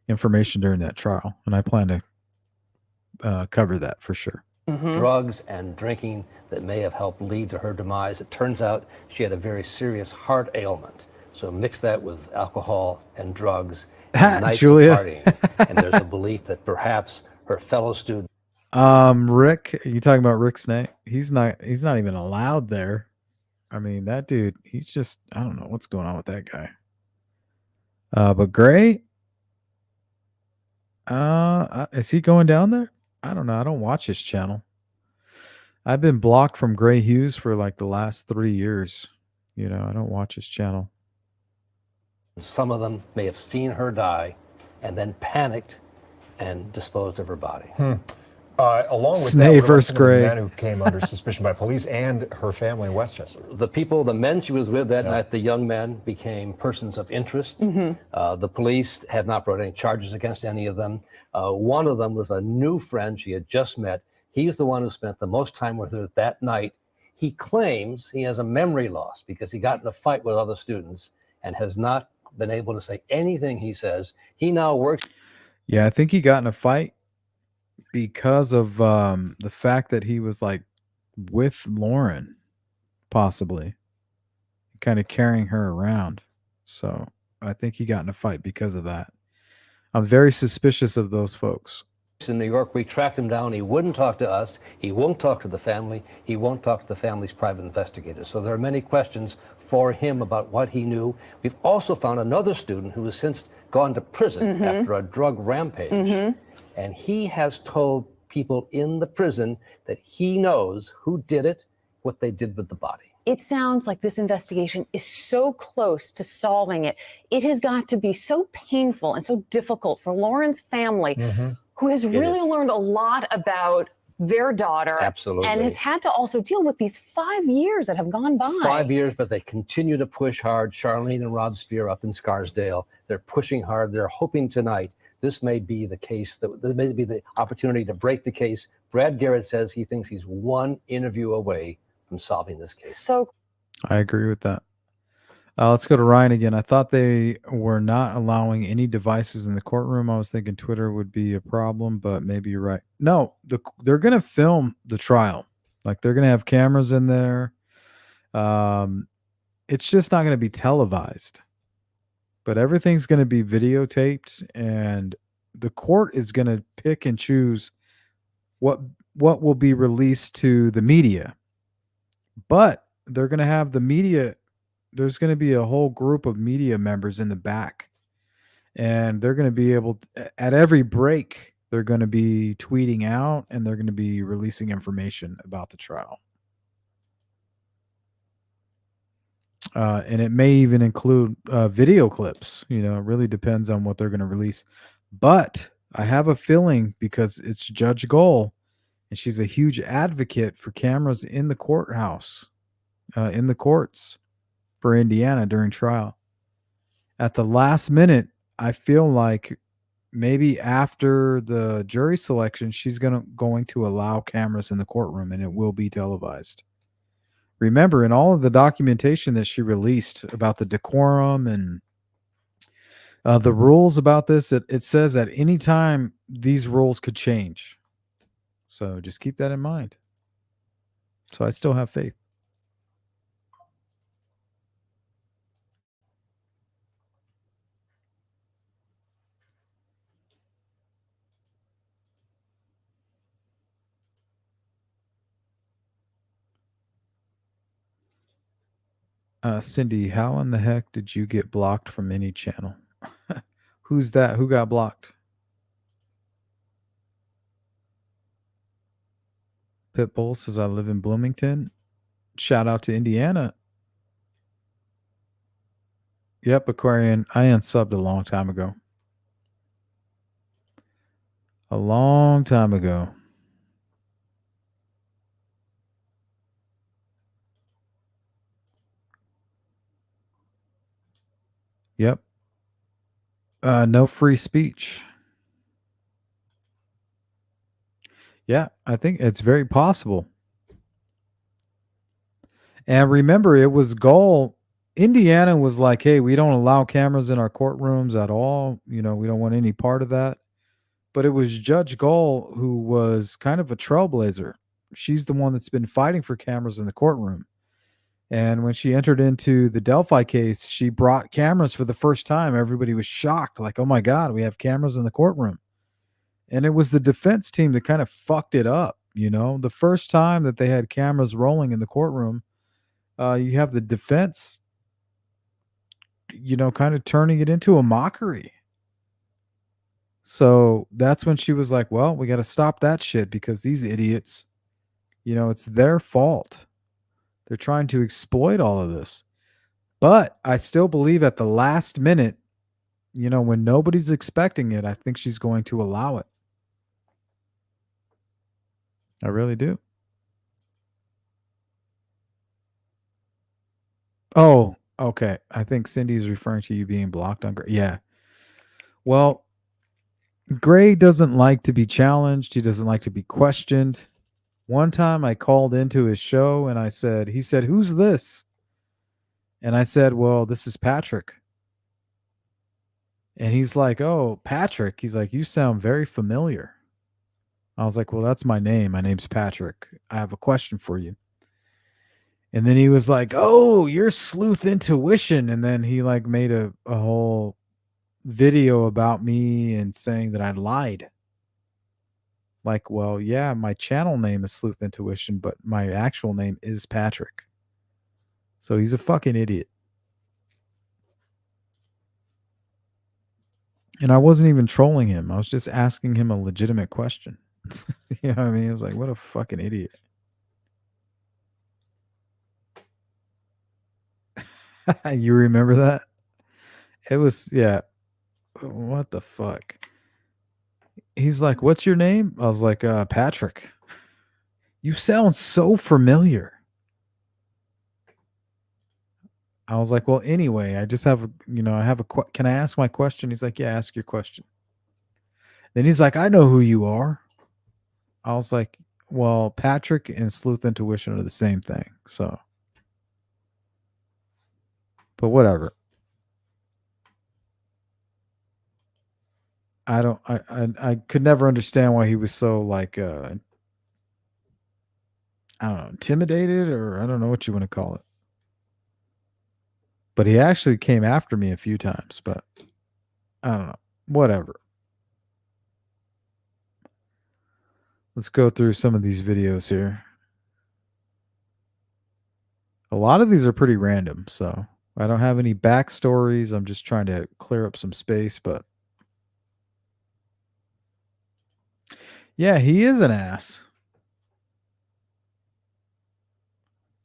information during that trial, and I plan to cover that for sure. Drugs and drinking that may have helped lead to her demise. It turns out she had a very serious heart ailment. So mix that with alcohol and drugs and nights Julia. of partying. And there's a belief that perhaps her fellow students. Rick, you talking about Rick Snake? He's not even allowed there. I mean, that dude, he's just, I don't know what's going on with that guy. But Gray, is he going down there? I don't know. I don't watch his channel. I've been blocked from Gray Hughes for like the last 3 years. I don't watch his channel. Some of them may have seen her die and then panicked and disposed of her body. Along with Snake that, versus Gray. the men who came under suspicion by police and her family in Westchester. The men she was with that night, the young men, became persons of interest. The police have not brought any charges against any of them. One of them was a new friend she had just met. He's the one who spent the most time with her that night. He claims he has a memory loss because he got in a fight with other students and has not been able to say anything he says. He now works. Yeah, I think he got in a fight because of the fact that he was like with Lauren, possibly kind of carrying her around. So I think he got in a fight because of that. I'm very suspicious of those folks. In New York, we tracked him down. He wouldn't talk to us. He won't talk to the family. He won't talk to the family's private investigators. So there are many questions for him about what he knew. We've also found another student who has since gone to prison after a drug rampage. And he has told people in the prison that he knows who did it, what they did with the body. it sounds like this investigation is so close to solving it. It has got to be so painful and so difficult for Lauren's family, who has really learned a lot about their daughter. Absolutely. And has had to also deal with these 5 years that have gone by. 5 years, but they continue to push hard. Charlene and Rob Spierer up in Scarsdale, they're pushing hard. They're hoping tonight this may be the case, this may be the opportunity to break the case. Brad Garrett says he thinks he's one interview away from solving this case. So I agree with that. Let's go to Ryan again. I thought they were not allowing any devices in the courtroom. I was thinking Twitter would be a problem, but maybe you're right. No, they're going to film the trial. Like, they're going to have cameras in there. It's just not going to be televised, but everything's going to be videotaped, and the court is going to pick and choose what will be released to the media. But they're going to have the media. There's going to be a whole group of media members in the back, and they're going to be able to, at every break, they're going to be tweeting out, and they're going to be releasing information about the trial. And it may even include video clips. You know, it really depends on what they're going to release. But I have a feeling, because it's Judge Gohl, and she's a huge advocate for cameras in the courthouse, in the courts for Indiana during trial. At the last minute, I feel like maybe after the jury selection, she's going to allow cameras in the courtroom, and it will be televised. Remember, in all of the documentation that she released about the decorum and the rules about this, it says at any time these rules could change. So just keep that in mind. So I still have faith. Cindy, how in the heck did you get blocked from any channel? Who's that? Who got blocked? Pitbull says, I live in Bloomington. Shout out to Indiana. Yep, Aquarian. I unsubbed a long time ago. A long time ago. Yep. No free speech. Yeah, I think it's very possible. And remember, it was Gohl. Indiana was like, hey, we don't allow cameras in our courtrooms at all. You know, we don't want any part of that. But it was Judge Gohl who was kind of a trailblazer. She's the one that's been fighting for cameras in the courtroom. And when she entered into the Delphi case, she brought cameras for the first time. Everybody was shocked, like, oh my God, we have cameras in the courtroom. And it was the defense team that kind of fucked it up. You know, the first time that they had cameras rolling in the courtroom, you have the defense, you know, kind of turning it into a mockery. So that's when she was like, well, we got to stop that shit, because these idiots, you know, it's their fault. They're trying to exploit all of this. But I still believe at the last minute, you know, when nobody's expecting it, I think she's going to allow it. I really do. Oh, okay. I think Cindy's referring to you being blocked on Gray. Yeah. Well, Gray doesn't like to be challenged. He doesn't like to be questioned. One time I called into his show and he said, who's this? And I said, well, this is Patrick. And he's like, oh, Patrick. He's like, you sound very familiar. I was like, well, that's my name. My name's Patrick. I have a question for you. And then he was like, oh, you're Sleuth Intuition. And then he like made a whole video about me and saying that I lied. Like, well, yeah, my channel name is Sleuth Intuition, but my actual name is Patrick. So he's a fucking idiot. And I wasn't even trolling him. I was just asking him a legitimate question. You know what I mean? I was like, what a fucking idiot. You remember that? It was, yeah. What the fuck? He's like, "What's your name?" I was like, "Patrick." You sound so familiar. I was like, "Well, anyway, I just have I have can I ask my question?" He's like, "Yeah, ask your question." Then he's like, "I know who you are." I was like, "Well, Patrick and Sleuth Intuition are the same thing." So, but whatever. I could never understand why he was so like I don't know, intimidated, or I don't know what you want to call it. But he actually came after me a few times, but I don't know. Whatever. Let's go through some of these videos here. A lot of these are pretty random, so I don't have any backstories. I'm just trying to clear up some space, but yeah, he is an ass.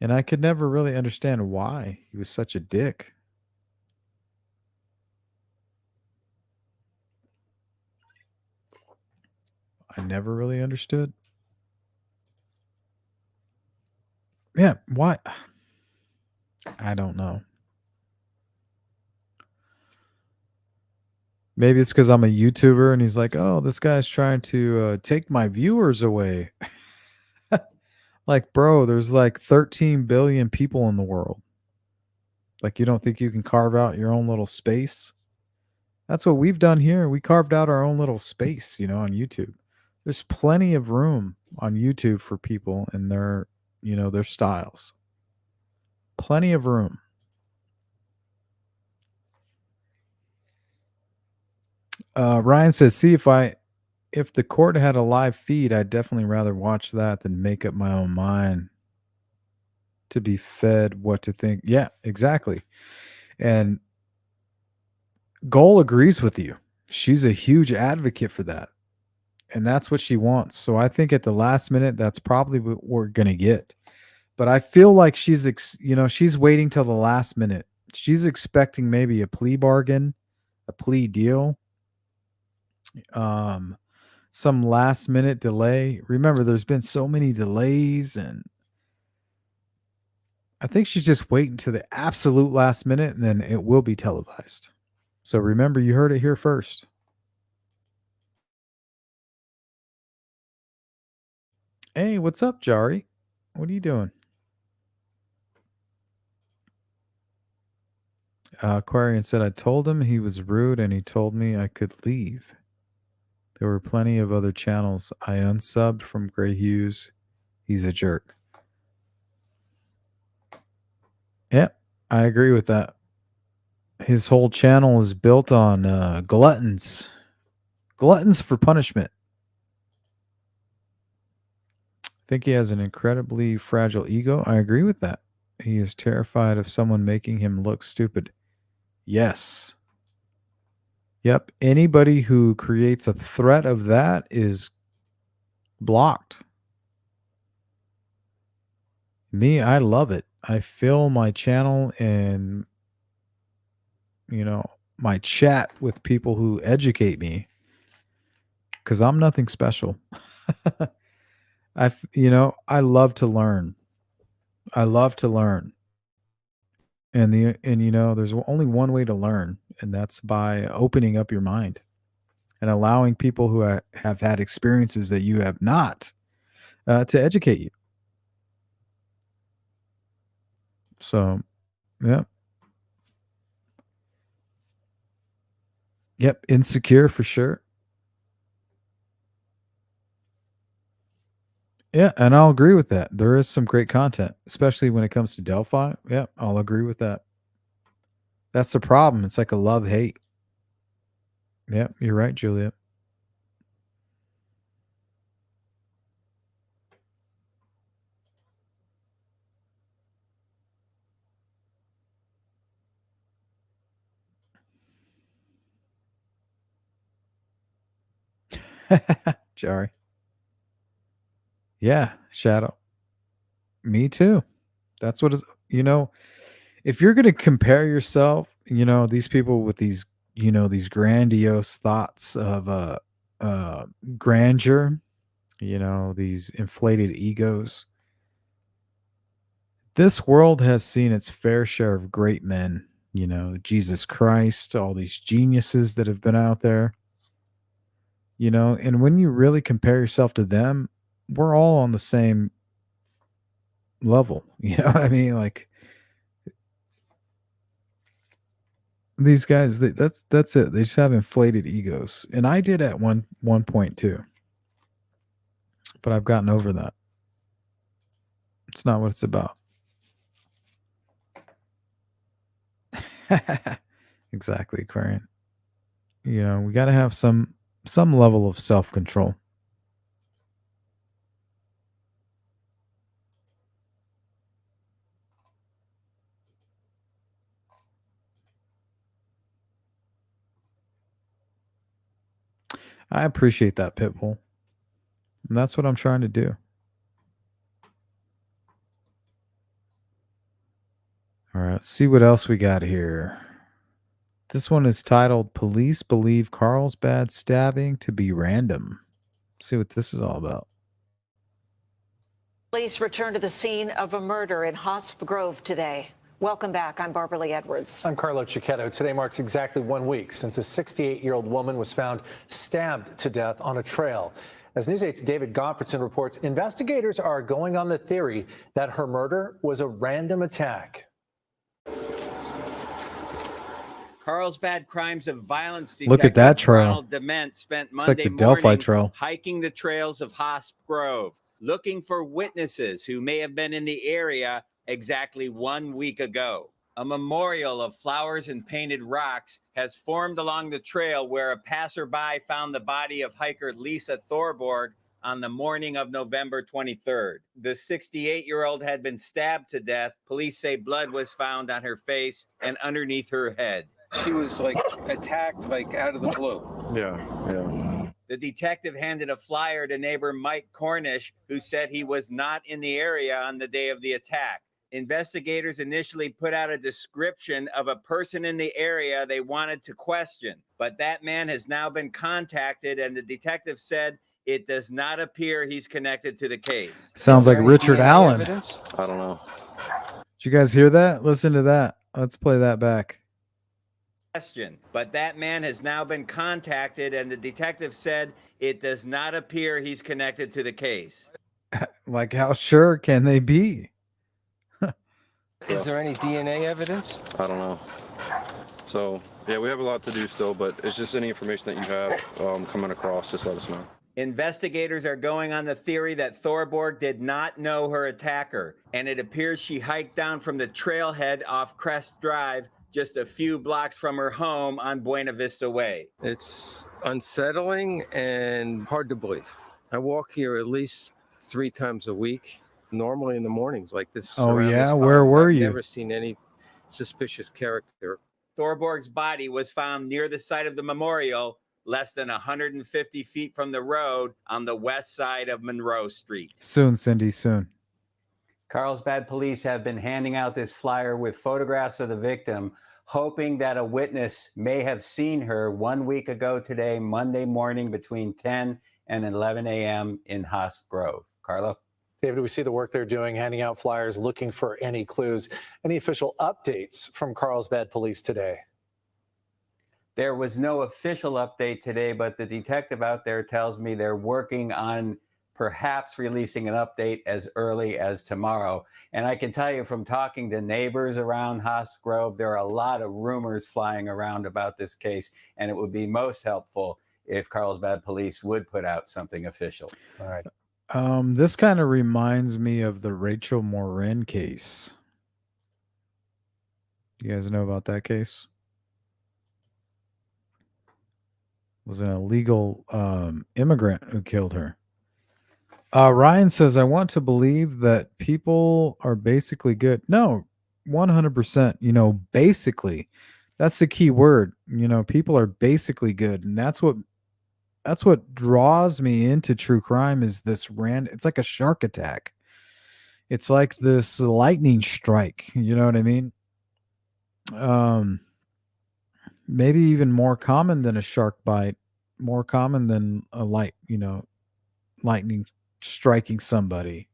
And I could never really understand why he was such a dick. I never really understood. Yeah, why? I don't know. Maybe it's because I'm a YouTuber and he's like, oh, this guy's trying to take my viewers away. Like, bro, there's like 13 billion people in the world. Like, you don't think you can carve out your own little space? That's what we've done here. We carved out our own little space, on YouTube. There's plenty of room on YouTube for people and their styles. Plenty of room. Ryan says, see, if the court had a live feed, I'd definitely rather watch that than make up my own mind to be fed what to think. Yeah, exactly. And Goal agrees with you. She's a huge advocate for that. And that's what she wants. So I think at the last minute, that's probably what we're going to get. But I feel like she's waiting till the last minute. She's expecting maybe a plea bargain, a plea deal, some last minute delay. Remember, there's been so many delays, and I think she's just waiting to the absolute last minute, and then it will be televised. So remember, you heard it here first. Hey, what's up, Jari? What are you doing? Aquarian said, I told him he was rude and he told me I could leave. There were plenty of other channels. I unsubbed from Gray Hughes. He's a jerk. Yeah, I agree with that. His whole channel is built on gluttons. Gluttons for punishment. I think he has an incredibly fragile ego. I agree with that. He is terrified of someone making him look stupid. Yes. Yep. Anybody who creates a threat of that is blocked. Me, I love it. I fill my channel and, my chat with people who educate me because I'm nothing special. I love to learn. I love to learn. And there's only one way to learn, and that's by opening up your mind and allowing people who have had experiences that you have not to educate you. So, yeah. Yep, insecure for sure. Yeah, and I'll agree with that. There is some great content, especially when it comes to Delphi. Yeah, I'll agree with that. That's the problem. It's like a love-hate. Yeah, you're right, Julia. Jari. Yeah, Shadow. Me too. That's what is, if you're going to compare yourself, these people with these, these grandiose thoughts of grandeur, these inflated egos. This world has seen its fair share of great men, Jesus Christ, all these geniuses that have been out there, and when you really compare yourself to them, we're all on the same level. You know what I mean? Like these guys, that's it. They just have inflated egos. And I did at one point too. But I've gotten over that. It's not what it's about. Exactly, Aquarian. We got to have some level of self-control. I appreciate that, Pitbull. And that's what I'm trying to do. All right, let's see what else we got here. This one is titled Police Believe Carlsbad Stabbing to be Random. Let's see what this is all about. Police returned to the scene of a murder in Hosp Grove today. Welcome back. I'm Barbara Lee Edwards. I'm Carlo Cicchetto. Today marks exactly 1 week since a 68-year-old woman was found stabbed to death on a trail. As News 8's David Goffredson reports, investigators are going on the theory that her murder was a random attack. Carlsbad crimes of violence detective Look at that trail. Ronald Dement spent It's like Monday the Delphi morning Trail. hiking the trails of Hosp Grove, looking for witnesses who may have been in the area exactly 1 week ago. A memorial of flowers and painted rocks has formed along the trail where a passerby found the body of hiker Lisa Thorborg on the morning of November 23rd. The 68-year-old had been stabbed to death. Police say blood was found on her face and underneath her head. She was attacked out of the blue. Yeah. The detective handed a flyer to neighbor Mike Cornish, who said he was not in the area on the day of the attack. Investigators initially put out a description of a person in the area they wanted to question, but that man has now been contacted, and the detective said it does not appear he's connected to the case. Sounds like Richard Allen. I don't know. Did you guys hear that? Listen to that. Let's play that back. But that man has now been contacted, and the detective said it does not appear he's connected to the case. Like, how sure can they be? Is there any DNA evidence? I don't know. So, yeah, we have a lot to do still, but it's just any information that you have coming across, just let us know. Investigators are going on the theory that Thorborg did not know her attacker, and it appears she hiked down from the trailhead off Crest Drive, just a few blocks from her home on Buena Vista Way. It's unsettling and hard to believe. I walk here at least 3 times a week, normally in the mornings like this. Oh, around yeah? this time. Where were you? I've never seen any suspicious character. Thorborg's body was found near the site of the memorial, less than 150 feet from the road on the west side of Monroe Street. Soon, Cindy, soon. Carlsbad police have been handing out this flyer with photographs of the victim, hoping that a witness may have seen her 1 week ago today, Monday morning, between 10 and 11 a.m. in Hosp Grove. Carlo? David, we see the work they're doing, handing out flyers, looking for any clues. Any official updates from Carlsbad police today? There was no official update today, but the detective out there tells me they're working on perhaps releasing an update as early as tomorrow. And I can tell you from talking to neighbors around Hosp Grove, there are a lot of rumors flying around about this case, and it would be most helpful if Carlsbad police would put out something official. All right. This kind of reminds me of the Rachel Morin case. You guys know about that case? It was an illegal immigrant who killed her. Ryan says, I want to believe that people are basically good. No, 100%, basically. That's the key word. People are basically good. And that's what draws me into true crime is this it's like a shark attack. It's like this lightning strike. You know what I mean? Um, maybe even more common than a shark bite, more common than a lightning striking somebody.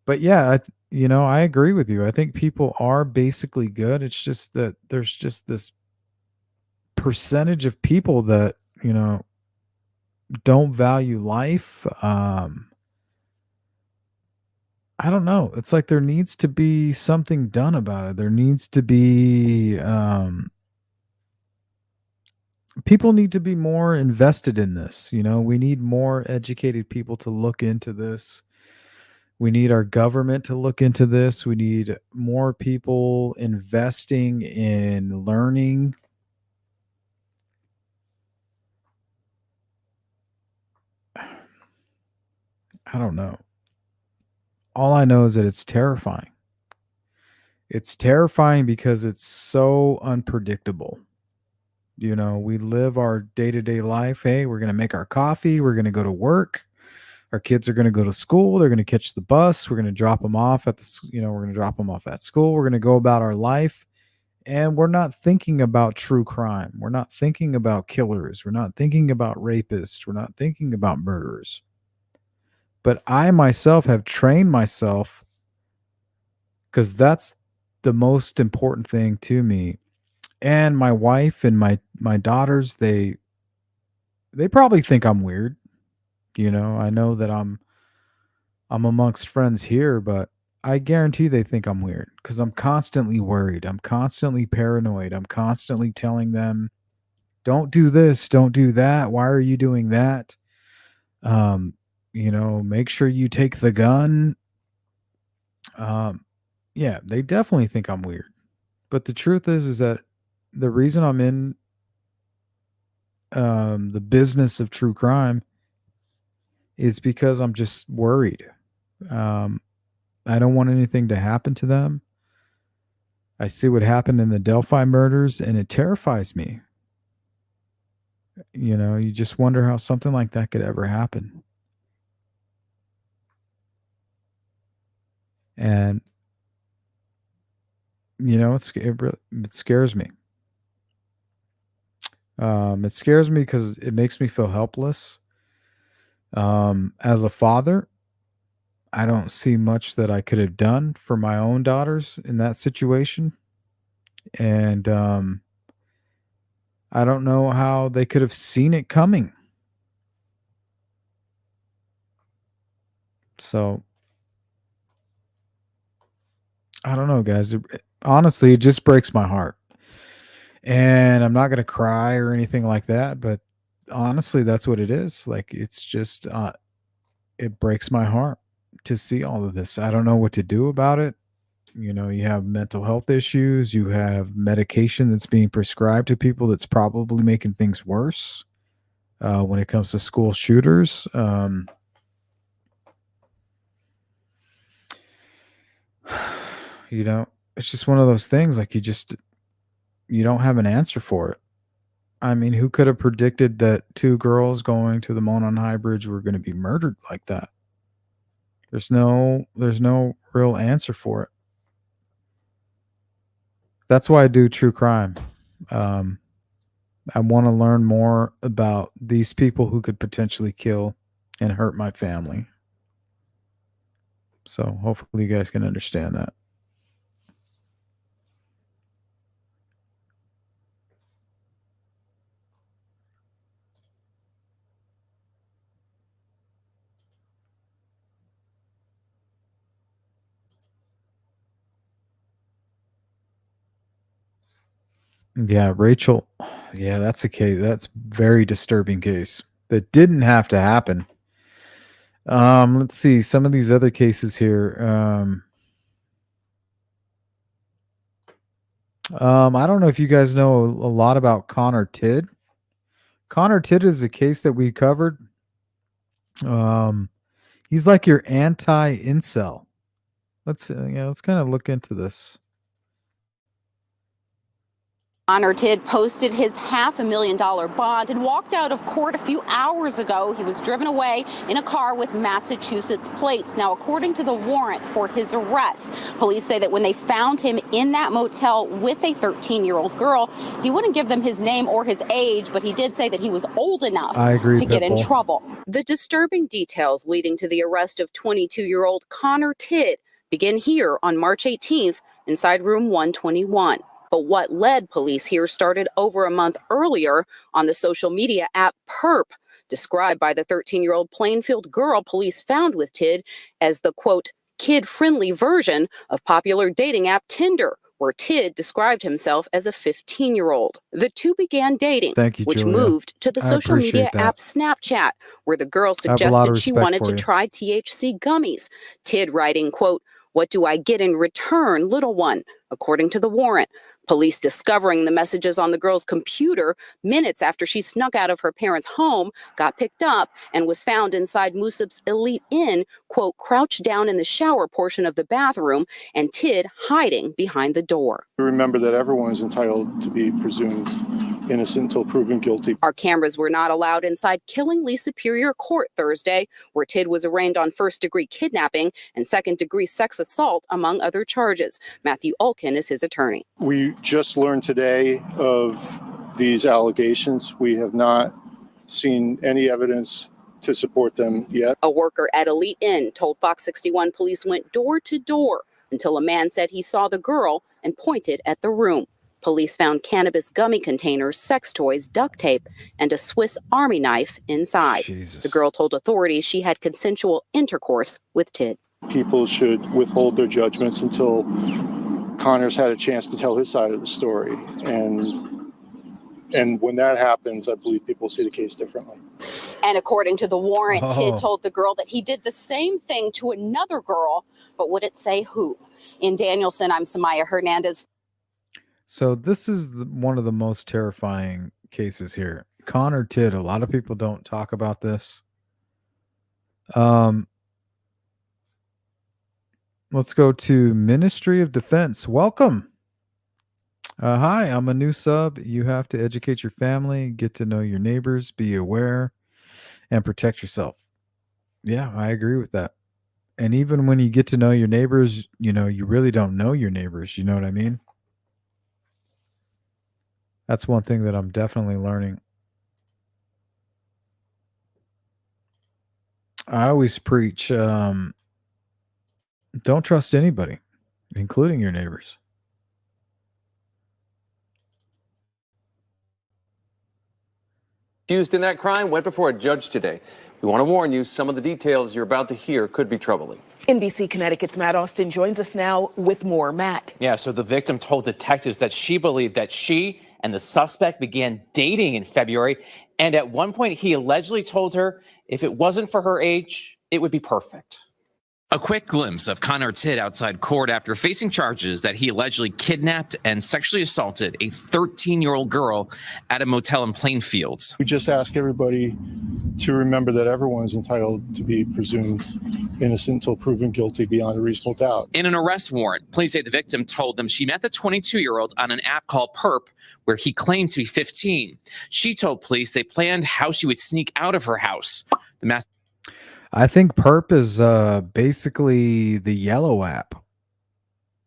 But yeah, I agree with you. I think people are basically good. It's just that there's just this percentage of people that, don't value life. I don't know. It's like there needs to be something done about it. There needs to be people need to be more invested in this. We need more educated people to look into this. We need our government to look into this. We need more people investing in learning. I don't know. All I know is that it's terrifying. It's terrifying because it's so unpredictable. We live our day-to-day life. Hey, we're going to make our coffee. We're going to go to work. Our kids are going to go to school. They're going to catch the bus. We're going to drop them off we're going to drop them off at school. We're going to go about our life. And we're not thinking about true crime. We're not thinking about killers. We're not thinking about rapists. We're not thinking about murderers. But I myself have trained myself, because that's the most important thing to me. And my wife and my daughters, they probably think I'm weird. I know that I'm amongst friends here, but I guarantee they think I'm weird because I'm constantly worried. I'm constantly paranoid. I'm constantly telling them, don't do this, don't do that. Why are you doing that? Make sure you take the gun. Yeah, they definitely think I'm weird. But the truth is that the reason I'm in the business of true crime is because I'm just worried. I don't want anything to happen to them. I see what happened in the Delphi murders, and it terrifies me. You just wonder how something like that could ever happen. And, it scares me. It scares me because it makes me feel helpless. As a father, I don't see much that I could have done for my own daughters in that situation. And I don't know how they could have seen it coming. So I don't know, guys. Honestly, it just breaks my heart. And I'm not going to cry or anything like that, but honestly, that's what it is. Like, it's just, it breaks my heart to see all of this. I don't know what to do about it. You have mental health issues, you have medication that's being prescribed to people that's probably making things worse when it comes to school shooters. It's just one of those things, like, you don't have an answer for it. I mean, who could have predicted that two girls going to the Monon High Bridge were going to be murdered like that? There's no real answer for it. That's why I do true crime. I want to learn more about these people who could potentially kill and hurt my family. So hopefully you guys can understand that. Yeah, Rachel. Yeah, that's a case. That's very disturbing case. That didn't have to happen. Let's see some of these other cases here. I don't know if you guys know a lot about Connor Tidd. Connor Tidd is a case that we covered. He's like your anti-incel. Let's kind of look into this. Connor Tidd posted his $500,000 bond and walked out of court a few hours ago. He was driven away in a car with Massachusetts plates. Now, according to the warrant for his arrest, police say that when they found him in that motel with a 13-year-old girl, he wouldn't give them his name or his age, but he did say that he was old enough to get in trouble. The disturbing details leading to the arrest of 22-year-old Connor Tidd begin here on March 18th inside room 121. But what led police here started over a month earlier on the social media app Perp, described by the 13-year-old Plainfield girl police found with Tidd as the, quote, kid-friendly version of popular dating app Tinder, where Tidd described himself as a 15-year-old. The two began dating, which Julia. moved to the social media app Snapchat, where the girl suggested she wanted to try THC gummies. Tidd writing, quote, what do I get in return, little one? According to the warrant. Police discovering the messages on the girl's computer minutes after she snuck out of her parents' home, got picked up, and was found inside Musab's Elite Inn, quote, crouched down in the shower portion of the bathroom, and Tidd hiding behind the door. Remember that everyone is entitled to be presumed innocent until proven guilty. Our cameras were not allowed inside Killingly Superior Court Thursday, where Tidd was arraigned on first-degree kidnapping and second-degree sex assault, among other charges. Matthew Olkin is his attorney. We just learned today of these allegations. We have not seen any evidence to support them yet. A worker at Elite Inn told Fox 61 police went door to door until a man said he saw the girl and pointed at the room. Police found cannabis gummy containers, sex toys, duct tape, and a Swiss Army knife inside. Jesus. The girl told authorities she had consensual intercourse with Tidd. People should withhold their judgments until Connor's had a chance to tell his side of the story. And when that happens, I believe people see the case differently. And according to the warrant, Tidd told the girl that he did the same thing to another girl, but wouldn't say who. In Danielson, I'm Samaya Hernandez. So this is one of the most terrifying cases here. Connor Tidd, a lot of people don't talk about this. Let's go to Ministry of Defense. Welcome. Hi, I'm a new sub. You have to educate your family, get to know your neighbors, be aware, and protect yourself. Yeah, I agree with that. And even when you get to know your neighbors, you know, you really don't know your neighbors. You know what I mean? That's one thing that I'm definitely learning. I always preach, don't trust anybody, including your neighbors. Accused in that crime went before a judge today. We want to warn you, some of the details you're about to hear could be troubling. NBC Connecticut's Matt Austin joins us now with more. Matt. Yeah, so the victim told detectives that she believed that she and the suspect began dating in February, and at one point he allegedly told her if it wasn't for her age, it would be perfect. A quick glimpse of Connor Tidd outside court after facing charges that he allegedly kidnapped and sexually assaulted a 13-year-old girl at a motel in Plainfield. We just ask everybody to remember that everyone is entitled to be presumed innocent until proven guilty beyond a reasonable doubt. In an arrest warrant, police say the victim told them she met the 22-year-old on an app called Perp, where he claimed to be 15. She told police they planned how she would sneak out of her house. I think Perp is basically the Yellow app.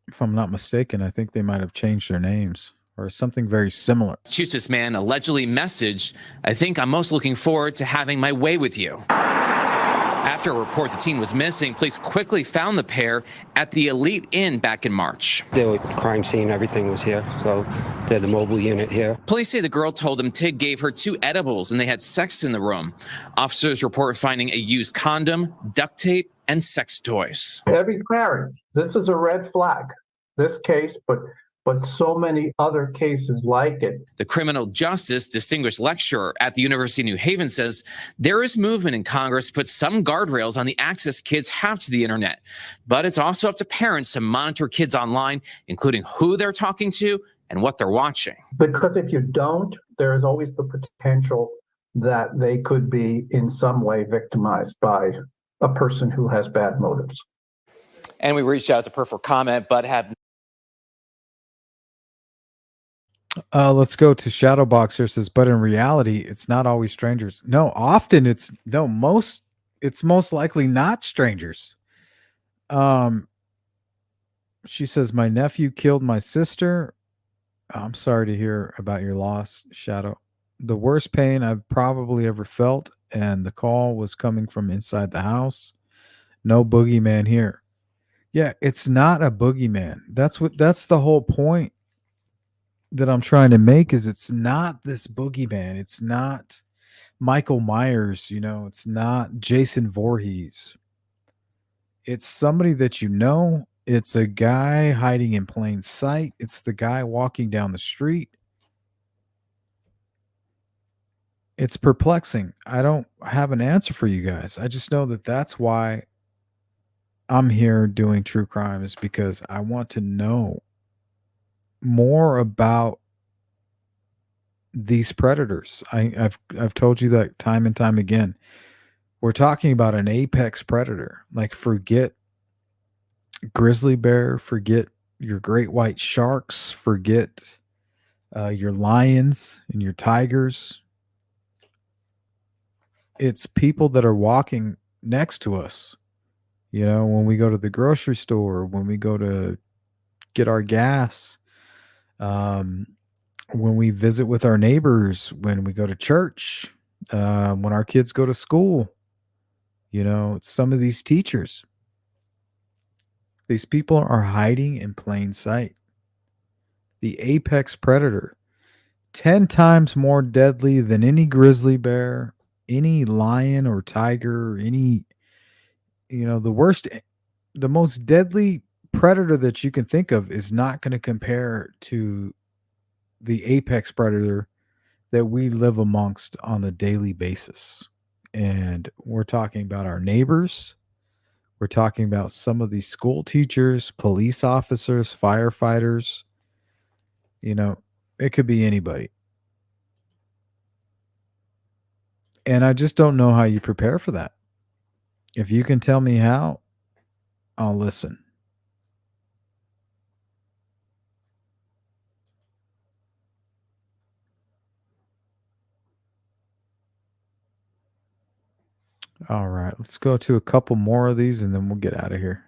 If I'm not mistaken, I think they might have changed their names or something very similar. Massachusetts man allegedly messaged, "I think I'm most looking forward to having my way with you." After a report the teen was missing, police quickly found the pair at the Elite Inn back in March. The crime scene, everything was here, so they're the mobile unit here. Police say the girl told them Tidd gave her 2 edibles and they had sex in the room. Officers report finding a used condom, duct tape, and sex toys. Every parent, this is a red flag. This case, but so many other cases like it. The criminal justice distinguished lecturer at the University of New Haven says there is movement in Congress to put some guardrails on the access kids have to the internet. But it's also up to parents to monitor kids online, including who they're talking to and what they're watching. Because if you don't, there is always the potential that they could be in some way victimized by a person who has bad motives. And we reached out to Perf for comment, but have Let's go to Shadowboxer says, but in reality, it's not always strangers. No, often it's most likely not strangers. She says, my nephew killed my sister. I'm sorry to hear about your loss, Shadow. The worst pain I've probably ever felt, and the call was coming from inside the house. No boogeyman here. Yeah, it's not a boogeyman. That's the whole point that I'm trying to make, is it's not this boogeyman. It's not Michael Myers, it's not Jason Voorhees. It's somebody that you know. It's a guy hiding in plain sight. It's the guy walking down the street. It's perplexing. I don't have an answer for you guys. I just know that that's why I'm here doing true crime, is because I want to know more about these predators. I've told you that time and time again. We're talking about an apex predator. Like, forget grizzly bear, forget your great white sharks, forget your lions and your tigers. It's people that are walking next to us. When we go to the grocery store, when we go to get our gas, when we visit with our neighbors, when we go to church, when our kids go to school, some of these teachers, these people are hiding in plain sight. The apex predator, 10 times more deadly than any grizzly bear, any lion or tiger, any, the most deadly predator that you can think of is not going to compare to the apex predator that we live amongst on a daily basis. And we're talking about our neighbors. We're talking about some of these school teachers, police officers, firefighters. It could be anybody. And I just don't know how you prepare for that. If you can tell me how, I'll listen. All right, let's go to a couple more of these and then we'll get out of here.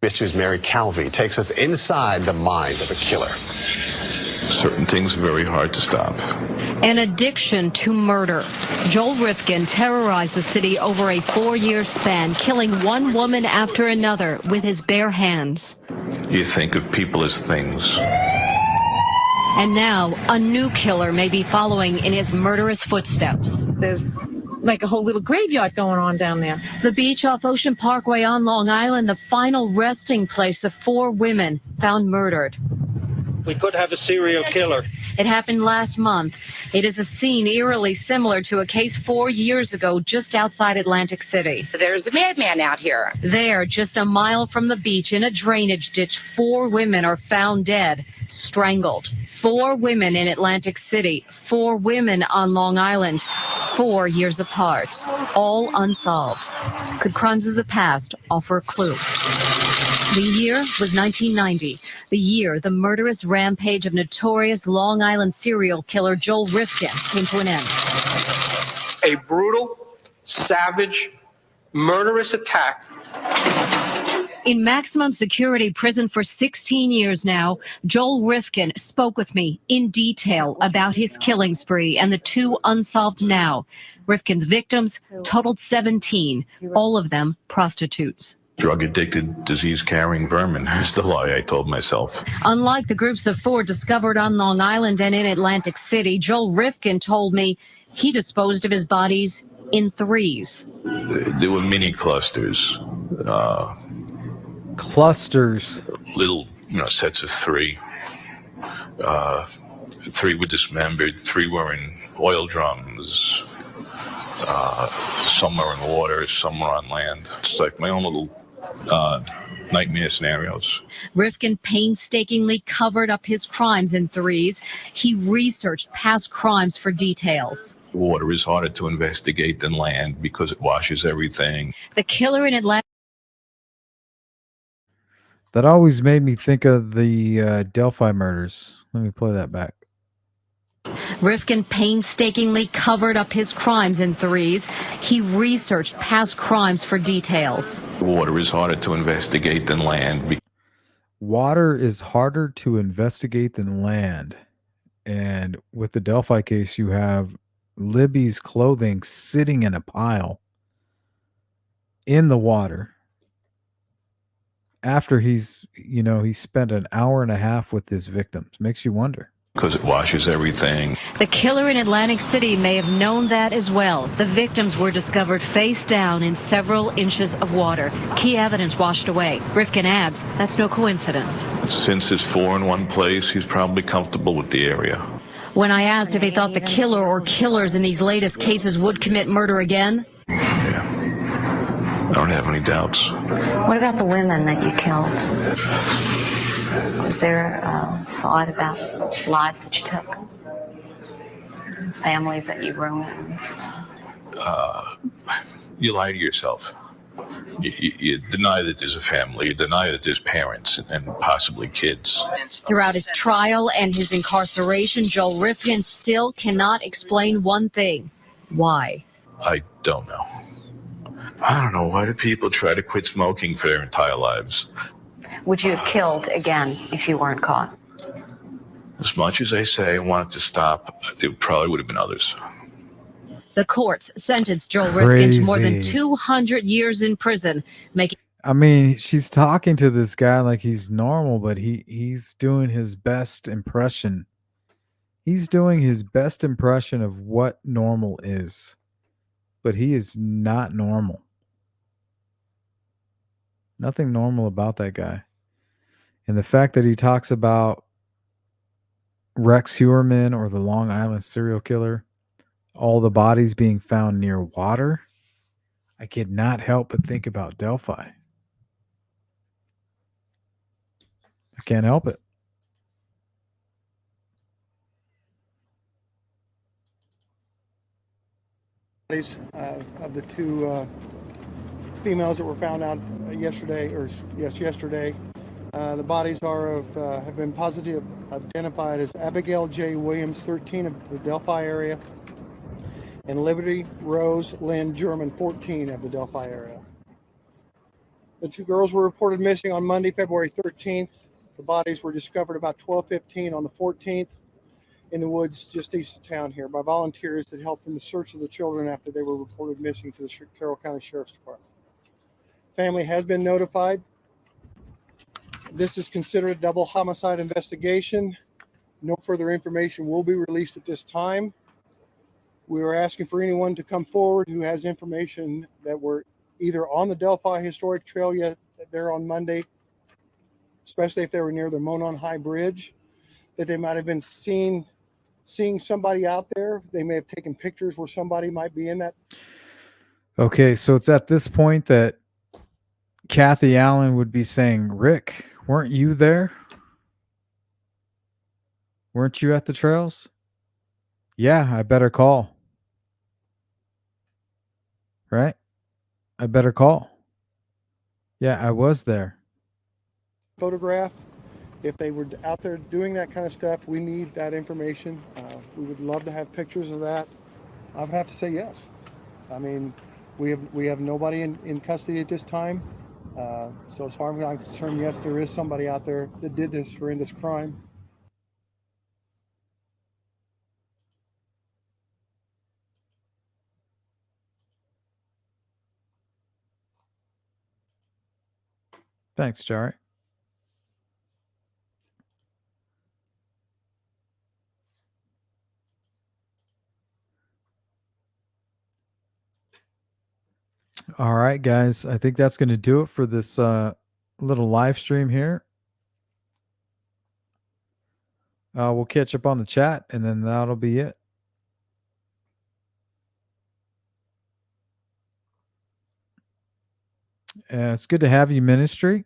Mysteries Mary Calvi takes us inside the mind of a killer. Certain things are very hard to stop. An addiction to murder. Joel Rifkin terrorized the city over a 4-year span, killing one woman after another with his bare hands. You think of people as things. And now, a new killer may be following in his murderous footsteps. There's like a whole little graveyard going on down there. The beach off Ocean Parkway on Long Island, the final resting place of 4 women found murdered. We could have a serial killer. It happened last month. It is a scene eerily similar to a case 4 years ago just outside Atlantic City. There's a madman out here. There, just a mile from the beach in a drainage ditch, 4 women are found dead, strangled. 4 women in Atlantic City, 4 women on Long Island, 4 years apart, all unsolved. Could crimes of the past offer a clue? The year was 1990, the year the murderous rampage of notorious Long Island serial killer Joel Rifkin came to an end. A brutal, savage, murderous attack. In maximum security prison for 16 years now, Joel Rifkin spoke with me in detail about his killing spree and the 2 unsolved now. Rifkin's victims totaled 17, all of them prostitutes. Drug-addicted, disease-carrying vermin is the lie I told myself. Unlike the groups of 4 discovered on Long Island and in Atlantic City, Joel Rifkin told me he disposed of his bodies in 3s. There were mini clusters. Clusters. Little, sets of 3. 3 were dismembered, 3 were in oil drums, some are in water, some are on land. It's like my own little nightmare scenarios. Rifkin painstakingly covered up his crimes in threes. He researched past crimes for details. Water is harder to investigate than land because it washes everything. The killer in Atlanta. That always made me think of the Delphi murders. Let me play that back. Rifkin painstakingly covered up his crimes in threes. He researched past crimes for details. Water is harder to investigate than land. Water is harder to investigate than land. And with the Delphi case, you have Libby's clothing sitting in a pile in the water after he spent an hour and a half with his victims. Makes you wonder. Because it washes everything. The killer in Atlantic City may have known that as well. The victims were discovered face down in several inches of water. Key evidence washed away. Rifkin adds, that's no coincidence. Since there's 4 in one place, he's probably comfortable with the area. When I asked if he thought the killer or killers in these latest cases would commit murder again, I don't have any doubts. What about the women that you killed? Was there a thought about lives that you took? Families that you ruined? You lie to yourself. You deny that there's a family. You deny that there's parents and possibly kids. throughout his trial and his incarceration, Joel Rifkin still cannot explain one thing. Why? I don't know. I don't know. Why do people try to quit smoking for their entire lives? Would you have killed again if you weren't caught? As much as I say I wanted to stop, there probably would have been others. The courts sentenced Joel Rifkin to more than Crazy. 200 years in prison, making I mean, she's talking to this guy like he's normal, but he's doing his best impression. He's doing his best impression of what normal is, but he is not normal. Nothing normal about that guy. And the fact that he talks about Rex Heuermann or the Long Island serial killer, all the bodies being found near water, I could not help but think about Delphi. I can't help it. Of the two females that were found out yesterday. The bodies have been positively identified as Abigail J. Williams, 13, of the Delphi area, and Liberty Rose Lynn German, 14, of the Delphi area. The two girls were reported missing on Monday, February 13th. The bodies were discovered about 12:15 on the 14th in the woods just east of town here by volunteers that helped in the search of the children after they were reported missing to the Carroll County Sheriff's Department. Family has been notified. This is considered a double homicide investigation. No further information will be released at this time. We are asking for anyone to come forward who has information that were either on the Delphi Historic Trail yet there on Monday, especially if they were near the Monon High Bridge, that they might have been seeing somebody out there. They may have taken pictures where somebody might be in that. Okay, so it's at this point that Kathy Allen would be saying, Rick, weren't you there? Weren't you at the trails? Yeah, I better call. Right? I better call. Yeah, I was there. Photograph. If they were out there doing that kind of stuff, we need that information. We would love to have pictures of that. I would have to say yes. I mean, we have nobody in custody at this time. So as far as I'm concerned, yes, there is somebody out there that did this horrendous crime. Thanks, Jari. All right, guys. I think that's going to do it for this little live stream here. We'll catch up on the chat, and then that'll be it. It's good to have you, Ministry.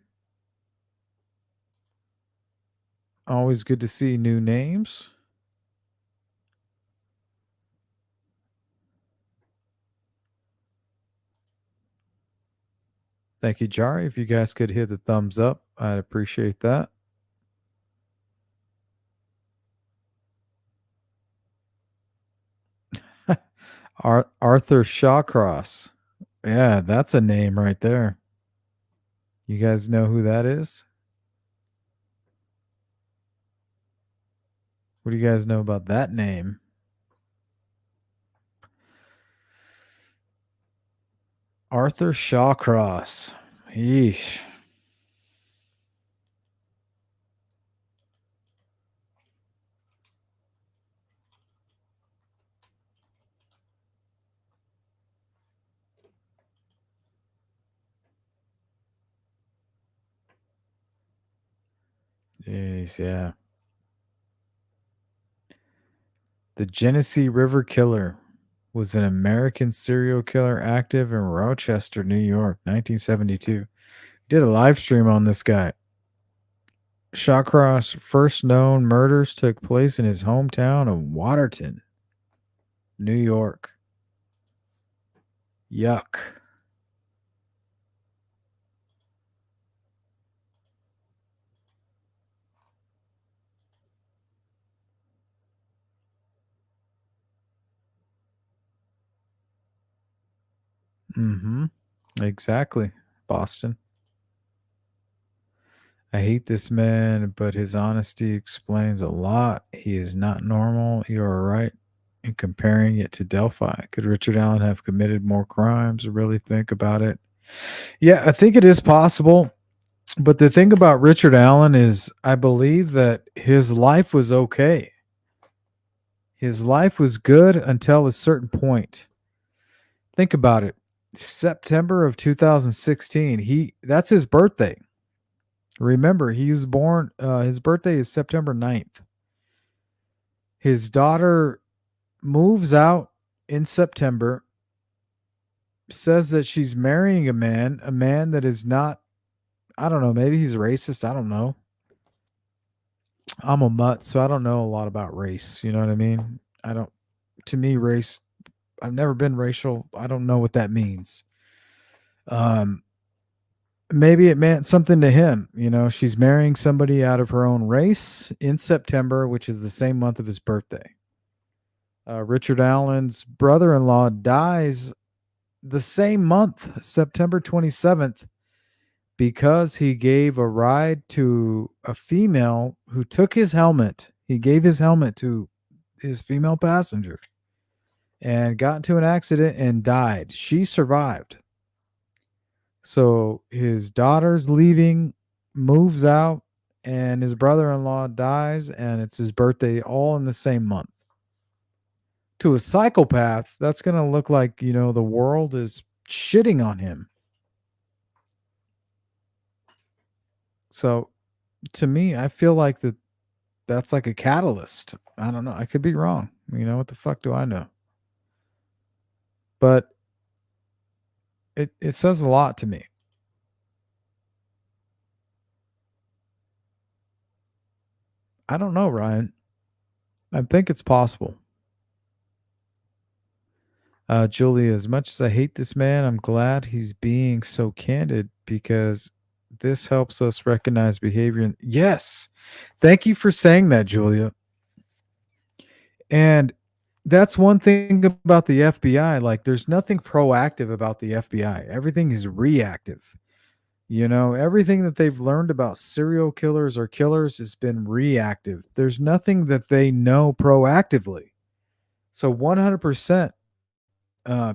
Always good to see new names. Thank you, Jari. If you guys could hit the thumbs up, I'd appreciate that. Arthur Shawcross. Yeah, that's a name right there. You guys know who that is? What do you guys know about that name? Arthur Shawcross. Yeesh. Jeez, yeah. The Genesee River Killer was an American serial killer active in Rochester, New York, 1972. Did a live stream on this guy. Shawcross' first known murders took place in his hometown of Waterton, New York. Yuck. Mm-hmm. Exactly. Boston. I hate this man, but his honesty explains a lot. He is not normal. You are right in comparing it to Delphi. Could Richard Allen have committed more crimes? Really think about it. Yeah, I think it is possible. But the thing about Richard Allen is I believe that his life was okay. His life was good until a certain point. Think about it. September of 2016, that's his birthday. Remember, he was born, his birthday is September 9th. His daughter moves out in September, says that she's marrying a man that is not, I don't know, maybe he's racist. I don't know. I'm a mutt, so I don't know a lot about race. You know what I mean? To me, race, I've never been racial. I don't know what that means. Maybe it meant something to him. You know, she's marrying somebody out of her own race in September, which is the same month of his birthday. Richard Allen's brother-in-law dies the same month, September 27th, because he gave a ride to a female who took his helmet. He gave his helmet to his female passenger and got into an accident and died. She survived. So his daughter's leaving, moves out, and his brother-in-law dies, and it's his birthday all in the same month. To a psychopath, that's going to look like, the world is shitting on him. So to me, I feel like that's like a catalyst. I don't know. I could be wrong. What the fuck do I know? But it says a lot to me. I don't know, Ryan. I think it's possible. Julia, as much as I hate this man, I'm glad he's being so candid because this helps us recognize behavior. Yes. Thank you for saying that, Julia. And that's one thing about the FBI. Like, there's nothing proactive about the FBI. Everything is reactive. Everything that they've learned about serial killers or killers has been reactive. There's nothing that they know proactively. So 100%.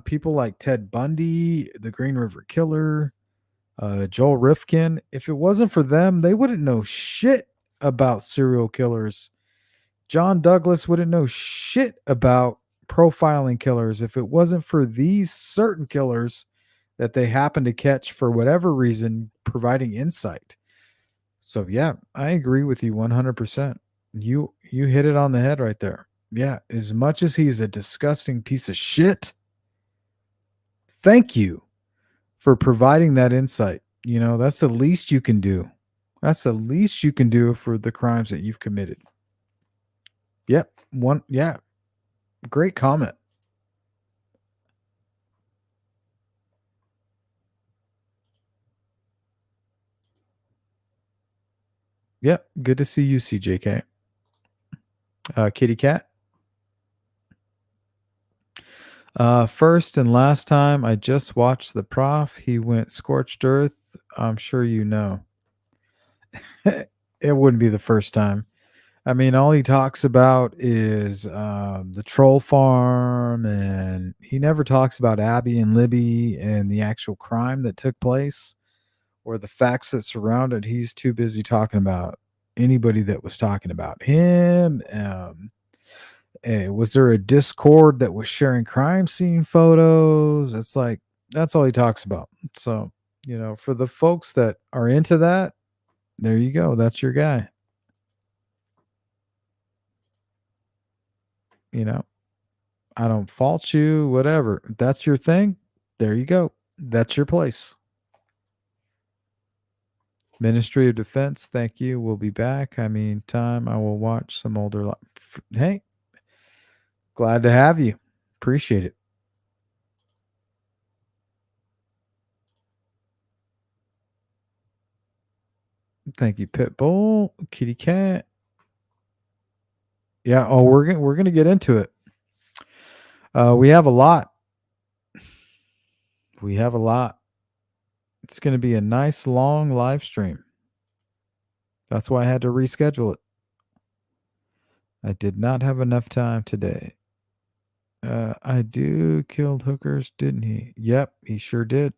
People like Ted Bundy, the Green River Killer, Joel Rifkin, if it wasn't for them, they wouldn't know shit about serial killers. John Douglas wouldn't know shit about profiling killers if it wasn't for these certain killers that they happen to catch for whatever reason, providing insight. So, yeah, I agree with you 100%. You hit it on the head right there. Yeah, as much as he's a disgusting piece of shit, thank you for providing that insight. You know, that's the least you can do. That's the least you can do for the crimes that you've committed. Yep. Great comment. Yep. Good to see you, CJK. Kitty Cat. First and last time I just watched the prof, he went scorched earth. I'm sure you know. It wouldn't be the first time. I mean, all he talks about is the troll farm, and he never talks about Abby and Libby and the actual crime that took place or the facts that surround it. He's too busy talking about anybody that was talking about him. Was there a Discord that was sharing crime scene photos? It's like, that's all he talks about. So, you know, for the folks that are into that, there you go. That's your guy. You know, I don't fault you, whatever. That's your thing. There you go. That's your place. Ministry of Defense, thank you. We'll be back. I mean, time I will watch some older. Hey, glad to have you. Appreciate it. Thank you, Pitbull, Kitty Cat. Yeah. Oh, we're gonna get into it. We have a lot. We have a lot. It's gonna be a nice long live stream. That's why I had to reschedule it. I did not have enough time today. I do killed hookers, didn't he? Yep, he sure did.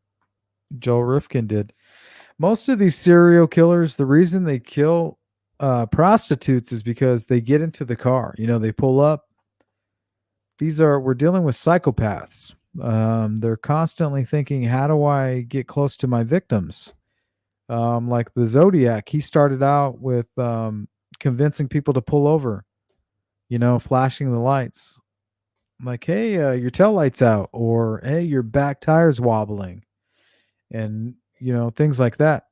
Joel Rifkin did. Most of these serial killers, the reason they kill prostitutes is because they get into the car. You know, they pull up. We're dealing with psychopaths. They're constantly thinking, how do I get close to my victims? Like the Zodiac, he started out with convincing people to pull over, you know, flashing the lights. Like, hey, your tail light's out, or hey, your back tire's wobbling, and you know, things like that.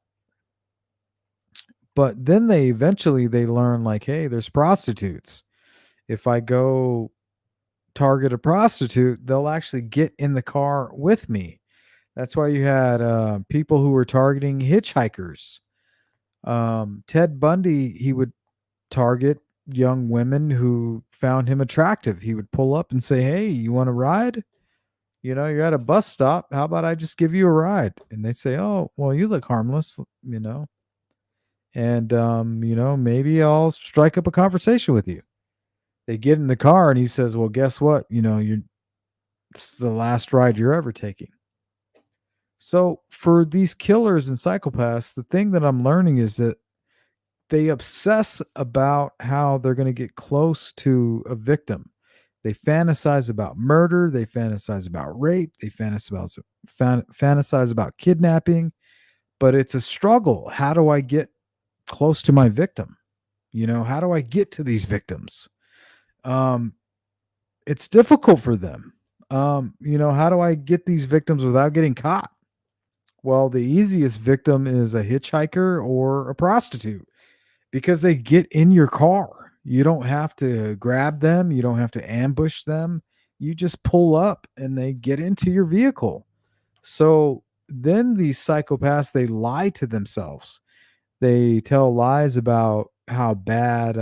But then they learn, like, hey, there's prostitutes. If I go target a prostitute, they'll actually get in the car with me. That's why you had people who were targeting hitchhikers. Ted Bundy, he would target young women who found him attractive. He would pull up and say, hey, you want a ride? You know, you're at a bus stop. How about I just give you a ride? And they say, oh, well, you look harmless, you know. And, you know, maybe I'll strike up a conversation with you. They get in the car and he says, well, guess what? You know, this is the last ride you're ever taking. So for these killers and psychopaths, the thing that I'm learning is that they obsess about how they're going to get close to a victim. They fantasize about murder. They fantasize about rape. They fantasize about kidnapping. But it's a struggle. How do I get close to my victim? You know, how do I get to these victims? It's difficult for them. You know, how do I get these victims without getting caught? Well, the easiest victim is a hitchhiker or a prostitute, because they get in your car. You don't have to grab them. You don't have to ambush them. You just pull up and they get into your vehicle. So then these psychopaths, they lie to themselves. They tell lies about how bad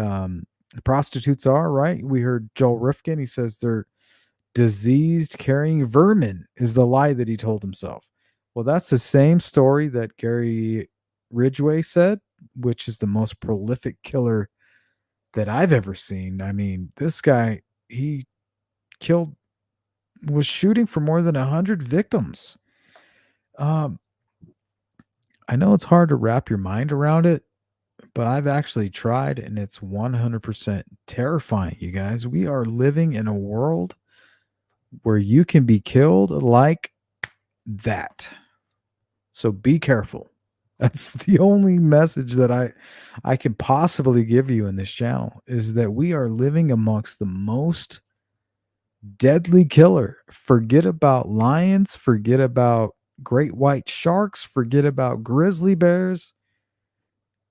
prostitutes are, right? We heard Joel Rifkin. He says they're diseased carrying vermin is the lie that he told himself. Well, that's the same story that Gary Ridgway said, which is the most prolific killer that I've ever seen. I mean, this guy, he was shooting for more than 100 victims. I know it's hard to wrap your mind around it, but I've actually tried, and it's 100% terrifying, you guys. We are living in a world where you can be killed like that. So be careful. That's the only message that I can possibly give you in this channel, is that we are living amongst the most deadly killer. Forget about lions, forget about great white sharks, forget about grizzly bears.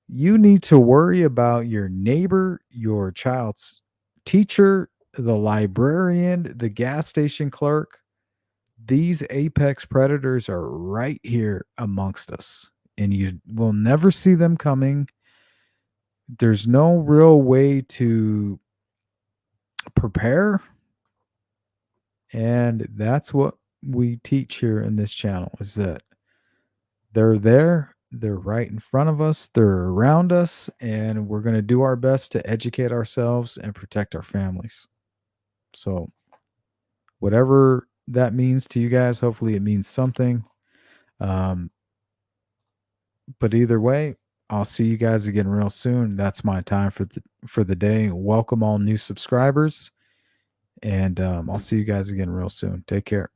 You need to worry about your neighbor, your child's teacher, the librarian, the gas station clerk. These apex predators are right here amongst us, and you will never see them coming. There's no real way to prepare. And that's what we teach here in this channel, is that they're there, they're right in front of us, they're around us, and we're going to do our best to educate ourselves and protect our families. So whatever that means to you guys, hopefully it means something. But either way, I'll see you guys again real soon. That's my time for the day. Welcome all new subscribers, and I'll see you guys again real soon. Take care.